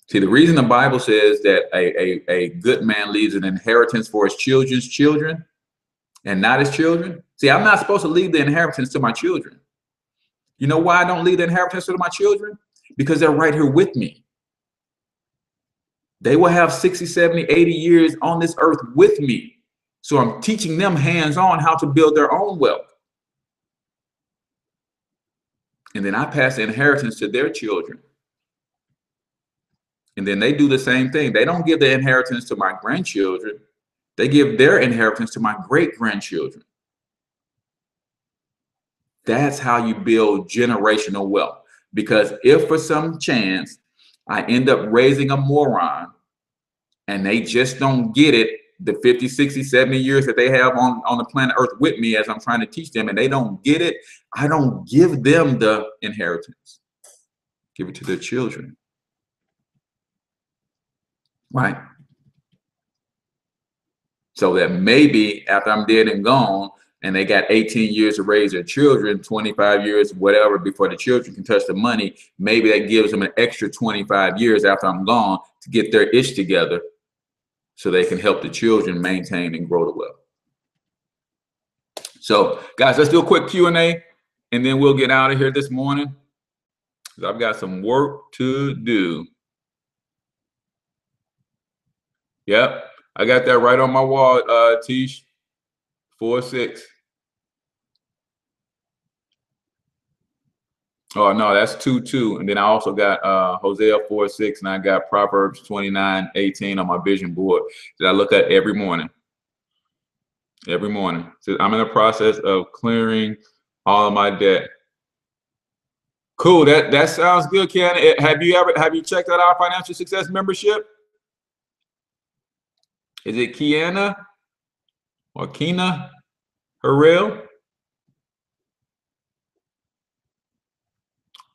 See, the reason the Bible says that a good man leaves an inheritance for his children's children and not his children. See, I'm not supposed to leave the inheritance to my children. You know why I don't leave the inheritance to my children? Because they're right here with me. They will have 60, 70, 80 years on this earth with me. So I'm teaching them hands-on how to build their own wealth. And then I pass the inheritance to their children. And then they do the same thing. They don't give the inheritance to my grandchildren. They give their inheritance to my great-grandchildren. That's how you build generational wealth. Because if for some chance I end up raising a moron and they just don't get it, the 50, 60, 70 years that they have on the planet Earth with me as I'm trying to teach them, and they don't get it, I don't give them the inheritance. Give it to their children. Right? So that maybe after I'm dead and gone, and they got 18 years to raise their children, 25 years, whatever, before the children can touch the money, maybe that gives them an extra 25 years after I'm gone to get their ish together so they can help the children maintain and grow the wealth. So, guys, let's do a quick Q&A, and then we'll get out of here this morning. I've got some work to do. Yep, I got that right on my wall, Tish. 4-6. Oh no, that's 2-2. And then I also got Hosea 4-6, and I got Proverbs 29:18 on my vision board that I look at every morning. Every morning. So I'm in the process of clearing all of my debt. Cool. That sounds good, Ken. Have you checked out our financial success membership? Is it Kiana or Kina Harrell?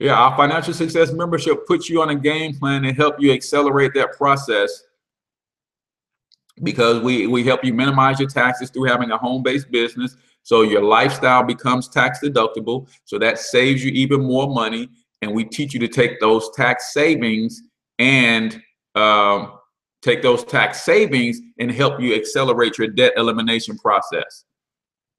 Yeah, our financial success membership puts you on a game plan to help you accelerate that process, because we help you minimize your taxes through having a home-based business. So your lifestyle becomes tax deductible. So that saves you even more money. And we teach you to take those tax savings and take those tax savings and help you accelerate your debt elimination process,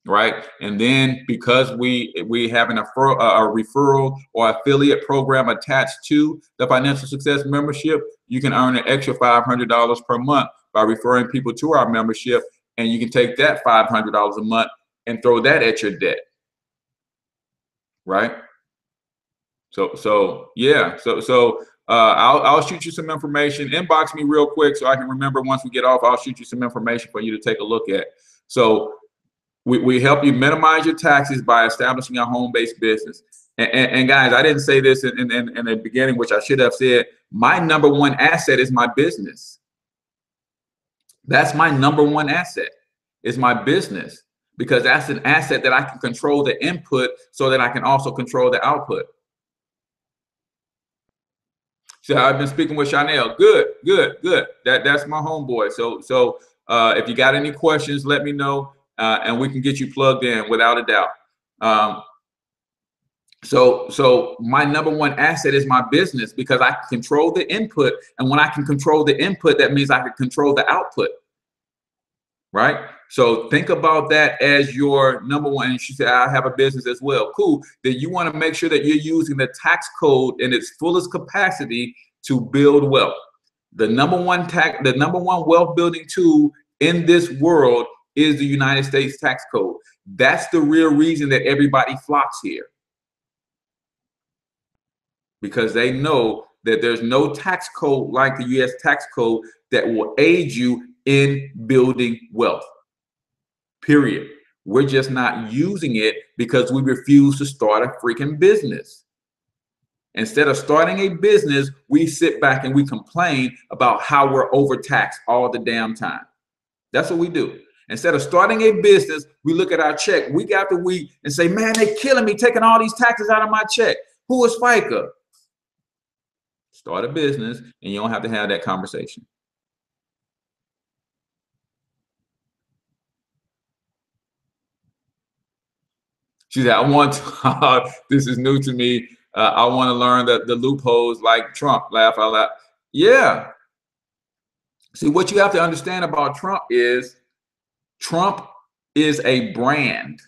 right? And then because we have a referral or affiliate program attached to the Financial Success membership, you can earn an extra $500 per month by referring people to our membership, and you can take that $500 a month and throw that at your debt, right? So yeah, I'll shoot you some information. Inbox me real quick so I can remember once we get off. I'll shoot you some information for you to take a look at. So we help you minimize your taxes by establishing a home-based business. And guys, I didn't say this in the beginning, which I should have said. My number one asset is my business. That's my number one asset, is my business, because that's an asset that I can control the input so that I can also control the output. So I've been speaking with Chanel. Good. That's my homeboy. So if you got any questions, let me know, and we can get you plugged in without a doubt. So my number one asset is my business, because I can control the input, and when I can control the input, that means I can control the output, right? So think about that as your number one. And she said, I have a business as well. Cool. Then you want to make sure that you're using the tax code in its fullest capacity to build wealth. The number one wealth building tool in this world is the United States tax code. That's the real reason that everybody flocks here, because they know that there's no tax code like the U.S. tax code that will aid you in building wealth. Period. We're just not using it because we refuse to start a freaking business. Instead of starting a business, we sit back and we complain about how we're overtaxed all the damn time. That's what we do. Instead of starting a business, we look at our check week after week and say, man, they're killing me, taking all these taxes out of my check. Who is FICA? Start a business and you don't have to have that conversation. She said, this is new to me. I want to learn the loopholes like Trump. Laugh out loud. Yeah. See, what you have to understand about Trump is a brand.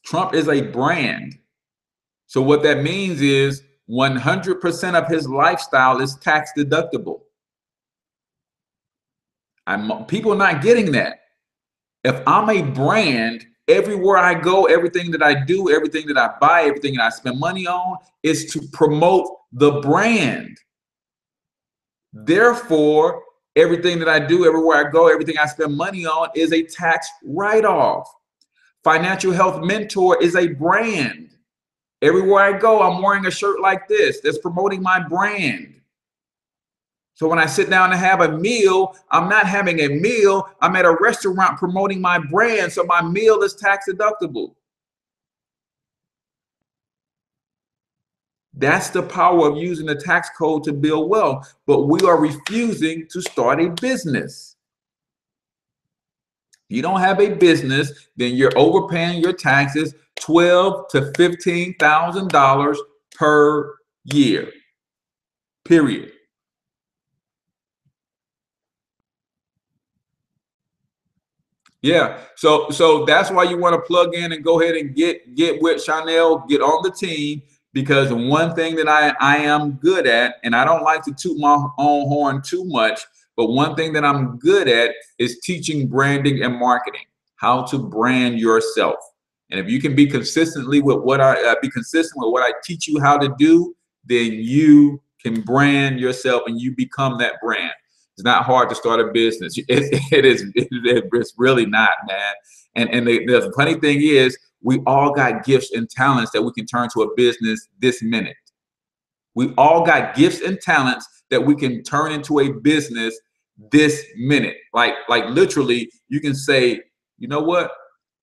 Trump is a brand. So what that means is 100% of his lifestyle is tax deductible. People are not getting that. If I'm a brand, everywhere I go, everything that I do, everything that I buy, everything that I spend money on is to promote the brand. Therefore, everything that I do, everywhere I go, everything I spend money on is a tax write-off. Financial Health Mentor is a brand. Everywhere I go, I'm wearing a shirt like this that's promoting my brand. So when I sit down to have a meal, I'm not having a meal. I'm at a restaurant promoting my brand. So my meal is tax deductible. That's the power of using the tax code to build wealth. But we are refusing to start a business. If you don't have a business, then you're overpaying your taxes $12,000 to $15,000 per year. Period. Yeah, so that's why you want to plug in and go ahead and get with Chanel, get on the team, because one thing that I am good at, and I don't like to toot my own horn too much, but one thing that I'm good at is teaching branding and marketing, how to brand yourself. And if you can be consistent with what I teach you how to do, then you can brand yourself and you become that brand. It's not hard to start a business. It's really not, man. And the funny thing is, we all got gifts and talents that we can turn to a business this minute. We all got gifts and talents that we can turn into a business this minute. Like literally, you can say, you know what?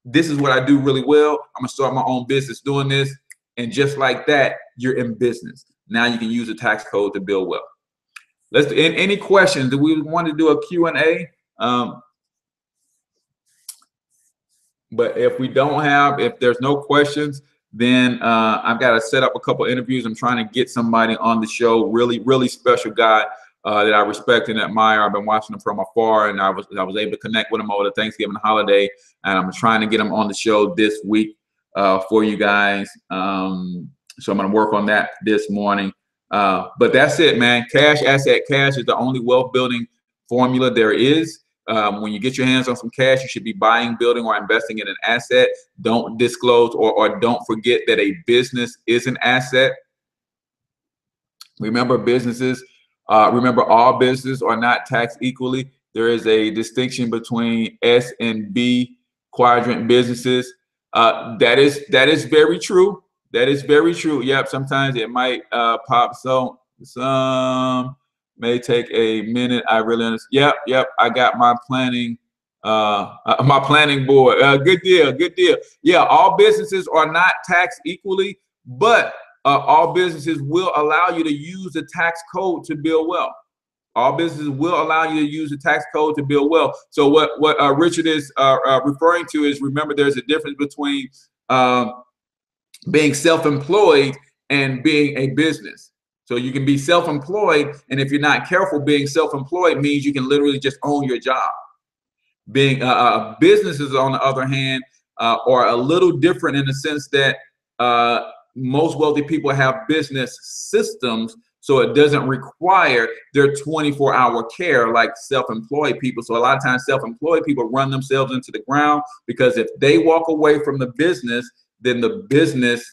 This is what I do really well. I'm gonna start my own business doing this. And just like that, you're in business. Now you can use the tax code to build wealth. Let's do any questions. Do we want to do a Q&A? But if there's no questions, Then I've got to set up a couple interviews. I'm trying to get somebody on the show, really special guy that I respect and admire. I've been watching him from afar, and I was able to connect with him over the Thanksgiving holiday, and I'm trying to get him on the show this week for you guys. So I'm going to work on that this morning. But that's it, man. Cash, asset, cash is the only wealth building formula there is. When you get your hands on some cash, you should be buying, building, or investing in an asset. Don't disclose or don't forget that a business is an asset. Remember, remember all businesses are not taxed equally. There is a distinction between S and B quadrant businesses. That is very true. That is very true. Yep. Sometimes it might pop. Some may take a minute. I really understand. Yep. I got my planning board. Good deal. Yeah, all businesses are not taxed equally, but all businesses will allow you to use the tax code to build wealth. All businesses will allow you to use the tax code to build wealth. So what Richard is referring to is, remember, there's a difference between being self-employed and being a business. So you can be self-employed, and if you're not careful, being self-employed means you can literally just own your job. Being businesses, on the other hand, are a little different in the sense that most wealthy people have business systems, so it doesn't require their 24-hour care like self-employed people. So a lot of times self-employed people run themselves into the ground, because if they walk away from the business, then the business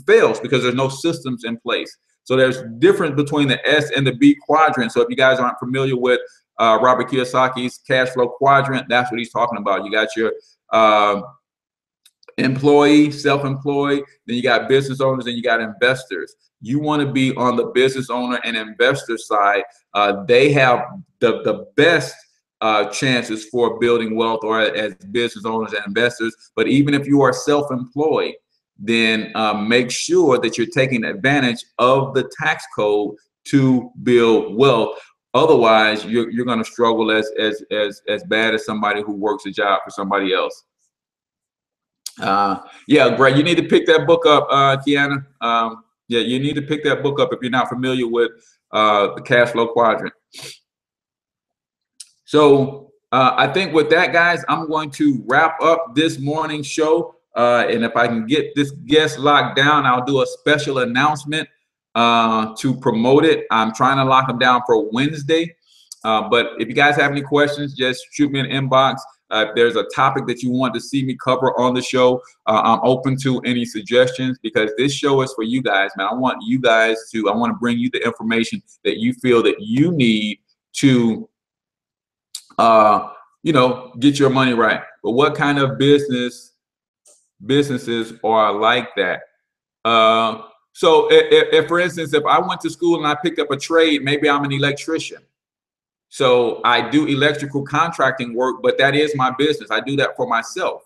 fails because there's no systems in place. So there's difference between the S and the B quadrant. So if you guys aren't familiar with Robert Kiyosaki's cash flow quadrant, that's what he's talking about. You got your employee, self-employed, then you got business owners, and you got investors. You want to be on the business owner and investor side. They have the best chances for building wealth, or as business owners and investors. But even if you are self-employed, then make sure that you're taking advantage of the tax code to build wealth. Otherwise, you're going to struggle as bad as somebody who works a job for somebody else. Yeah, Greg, you need to pick that book up, Kiana. Yeah, you need to pick that book up if you're not familiar with the cash flow quadrant. So I think with that, guys, I'm going to wrap up this morning's show. And if I can get this guest locked down, I'll do a special announcement to promote it. I'm trying to lock them down for Wednesday. But if you guys have any questions, just shoot me an inbox. If there's a topic that you want to see me cover on the show, I'm open to any suggestions, because this show is for you guys, man. I want to bring you the information that you feel that you need to, get your money right. But what kind of businesses are like that? So if, for instance, if I went to school and I picked up a trade, maybe I'm an electrician. So I do electrical contracting work, but that is my business. I do that for myself,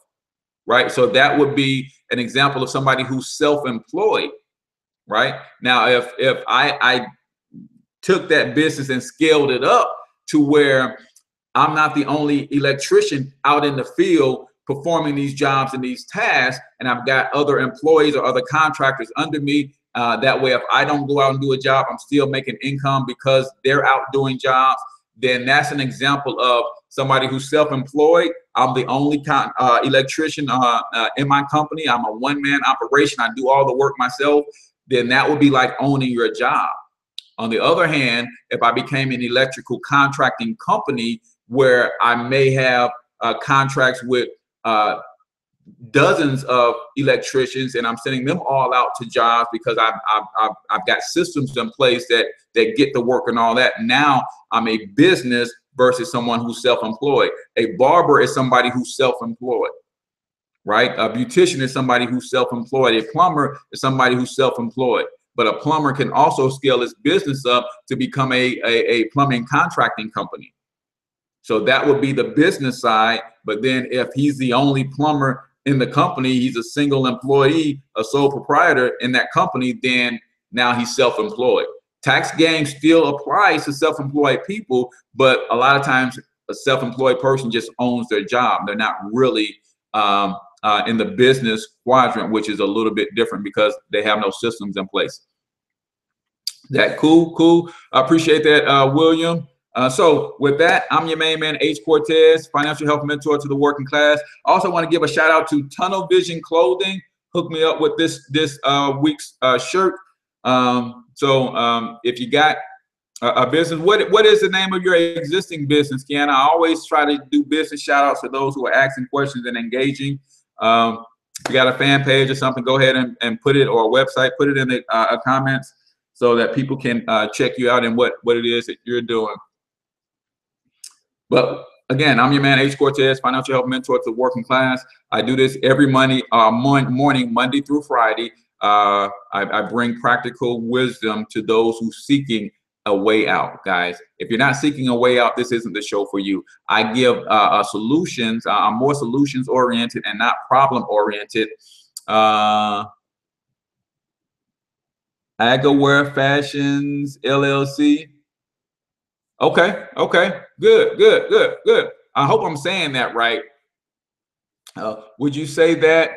right? So that would be an example of somebody who's self-employed, right? Now, if I took that business and scaled it up to where I'm not the only electrician out in the field performing these jobs and these tasks, and I've got other employees or other contractors under me, that way if I don't go out and do a job, I'm still making income because they're out doing jobs, then that's an example of somebody who's self-employed. I'm the only electrician in my company. I'm a one-man operation. I do all the work myself. Then that would be like owning your job. On the other hand, if I became an electrical contracting company where I may have contracts with dozens of electricians, and I'm sending them all out to jobs because I've got systems in place that get the work and all that. Now I'm a business versus someone who's self-employed. A barber is somebody who's self-employed, right? A beautician is somebody who's self-employed. A plumber is somebody who's self-employed. But a plumber can also scale his business up to become a plumbing contracting company. So that would be the business side. But then if he's the only plumber in the company, he's a single employee, a sole proprietor in that company, then now he's self-employed. Tax game still applies to self-employed people, but a lot of times a self-employed person just owns their job. They're not really in the business quadrant, which is a little bit different because they have no systems in place. That cool, cool. I appreciate that, William. So with that, I'm your main man, H. Cortez, financial health mentor to the working class. I also want to give a shout out to Tunnel Vision Clothing. Hook me up with this week's shirt. If you got a business, what is the name of your existing business, Kiana? I always try to do business shout outs to those who are asking questions and engaging. If you got a fan page or something, go ahead and put it, or a website, put it in the comments so that people can check you out and what it is that you're doing. But again, I'm your man, H. Cortez, financial health mentor to the working class. I do this every morning, Monday through Friday. I bring practical wisdom to those who seeking a way out, guys. If you're not seeking a way out, this isn't the show for you. I give solutions. I'm more solutions oriented and not problem oriented. Agaware Fashions LLC. Okay, good. I hope I'm saying that right. Would you say that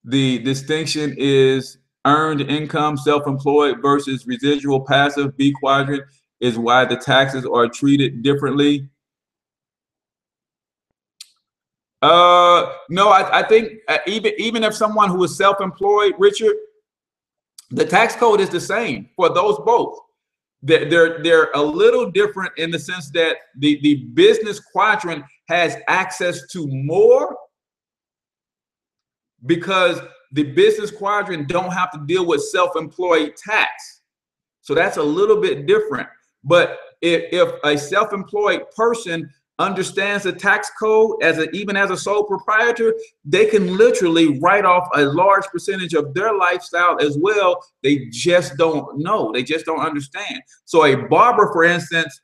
the distinction is earned income, self-employed versus residual passive, B quadrant, is why the taxes are treated differently? No, I think even if someone who is self-employed, Richard, the tax code is the same for those both. They're a little different in the sense that the business quadrant has access to more because the business quadrant don't have to deal with self-employed tax. So that's a little bit different. But if a self-employed person understands the tax code even as a sole proprietor, they can literally write off a large percentage of their lifestyle as well. They just don't know. They just don't understand. So a barber, for instance,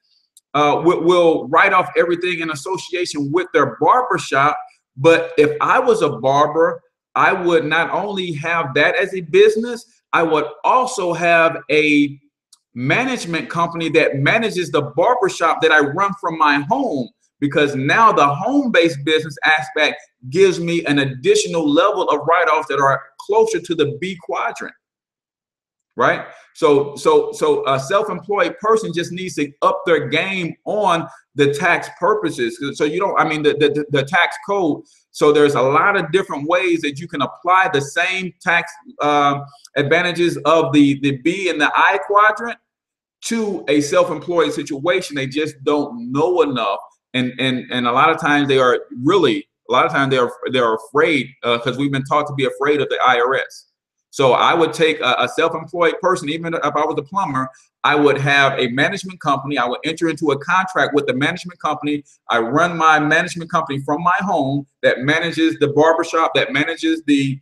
will write off everything in association with their barber shop. But if I was a barber, I would not only have that as a business, I would also have a management company that manages the barber shop that I run from my home, because now the home-based business aspect gives me an additional level of write-offs that are closer to the B quadrant, right? So a self-employed person just needs to up their game on the tax purposes. So you don't, I mean, the tax code. So there's a lot of different ways that you can apply the same tax advantages of the B and the I quadrant to a self-employed situation. They just don't know enough. And a lot of times they're afraid because we've been taught to be afraid of the IRS. So I would take a self-employed person, even if I was a plumber, I would have a management company. I would enter into a contract with the management company. I run my management company from my home that manages the barbershop, that manages the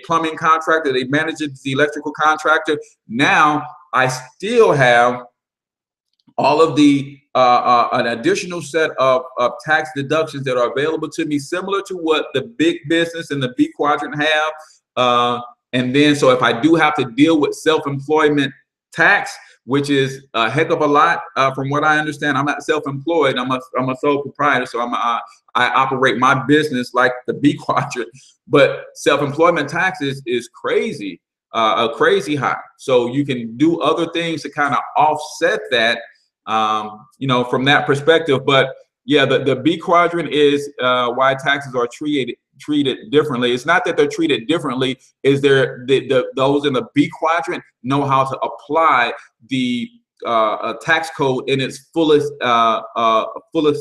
plumbing contractor, that manages the electrical contractor. Now I still have all of the an additional set of tax deductions that are available to me, similar to what the big business and the B quadrant have. And then, so if I do have to deal with self-employment tax, which is a heck of a lot, from what I understand, I'm not self-employed. I'm a sole proprietor, so I operate my business like the B quadrant. But self-employment taxes is crazy, crazy high. So you can do other things to kind of offset that. From that perspective. But yeah, the B quadrant is why taxes are treated differently. It's not that they're treated differently, is those in the B quadrant know how to apply the tax code in its fullest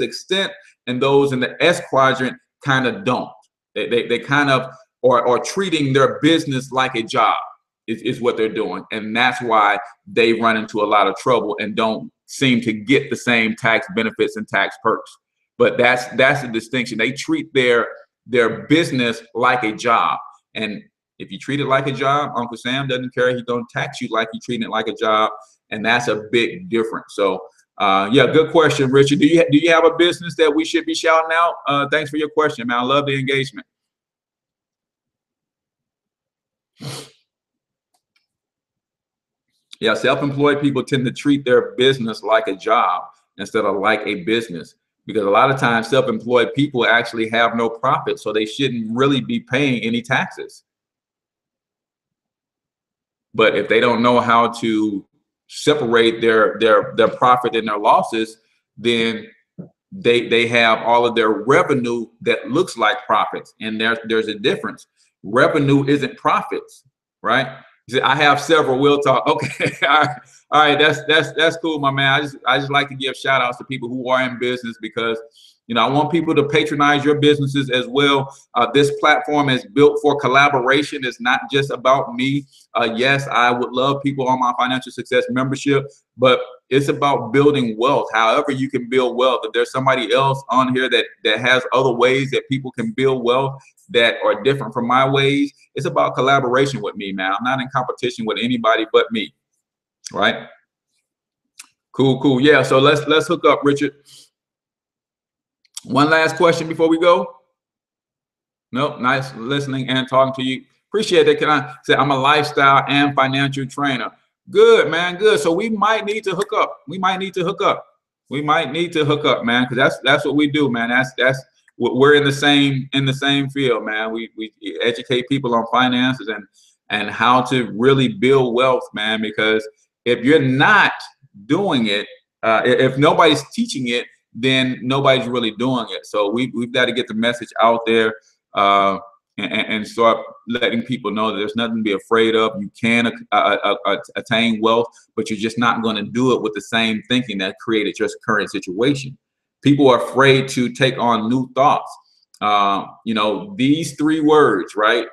extent, and those in the S quadrant kind of don't. They kind of are treating their business like a job is what they're doing, and that's why they run into a lot of trouble and don't seem to get the same tax benefits and tax perks. But that's the distinction. They treat their business like a job, and if you treat it like a job, Uncle Sam doesn't care. He's going to tax you like you're treating it like a job, and that's a big difference. So yeah, good question, Richard. Do you have a business that we should be shouting out? Thanks for your question, man. I love the engagement. Yeah, self-employed people tend to treat their business like a job instead of like a business. because a lot of times self-employed people actually have no profit, so they shouldn't really be paying any taxes. But if they don't know how to separate their profit and their losses, then they have all of their revenue that looks like profits, and there's a difference. Revenue isn't profits, right? I have several. We'll talk. Okay, all right. That's cool, my man. I just like to give shout outs to people who are in business, because I want people to patronize your businesses as well. This platform is built for collaboration. It's not just about me. Yes, I would love people on my financial success membership, but it's about building wealth. However you can build wealth. If there's somebody else on here that has other ways that people can build wealth that are different from my ways, it's about collaboration with me, man. I'm not in competition with anybody but me, right? Cool. Yeah, so let's hook up, Richard. One last question before we go. Nope. Nice listening and talking to you. Appreciate that. Can I say I'm a lifestyle and financial trainer? Good, man. Good. So we might need to hook up. We might need to hook up, man, because that's what we do, man. That's what we're in the same field, man. We educate people on finances and how to really build wealth, man. Because if you're not doing it, if nobody's teaching it, then nobody's really doing it. So we've got to get the message out there and start letting people know that there's nothing to be afraid of. You can attain wealth, but you're just not going to do it with the same thinking that created your current situation. People are afraid to take on new thoughts. These 3 words, right?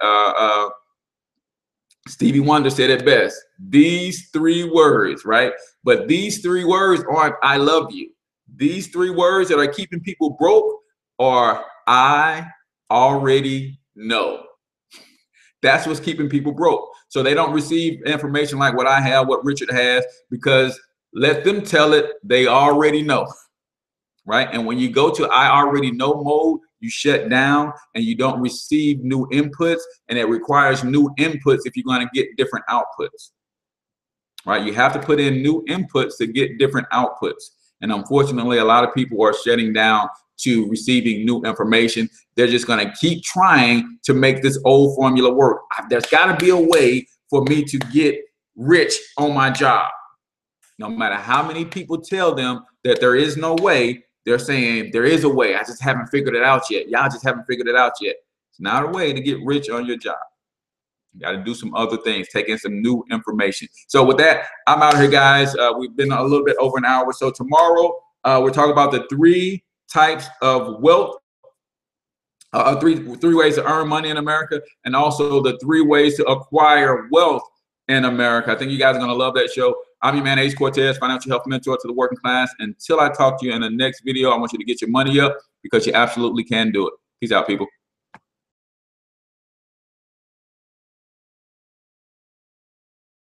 Stevie Wonder said it best. These 3 words, right? But these 3 words aren't "I love you." These 3 words that are keeping people broke are "I already know." That's what's keeping people broke. So they don't receive information like what I have, what Richard has, because let them tell it, they already know, right? And when you go to "I already know" mode, you shut down and you don't receive new inputs, and it requires new inputs if you're going to get different outputs, right? You have to put in new inputs to get different outputs. And unfortunately, a lot of people are shutting down to receiving new information. They're just going to keep trying to make this old formula work. There's got to be a way for me to get rich on my job. No matter how many people tell them that there is no way, they're saying there is a way. I just haven't figured it out yet. Y'all just haven't figured it out yet. It's not a way to get rich on your job. You got to do some other things, take in some new information. So with that, I'm out here, guys. We've been a little bit over an hour. So tomorrow, we're talking about the 3 types of wealth, 3 ways to earn money in America, and also the 3 ways to acquire wealth in America. I think you guys are going to love that show. I'm your man, Ace Cortez, financial health mentor to the working class. Until I talk to you in the next video, I want you to get your money up, because you absolutely can do it. Peace out, people.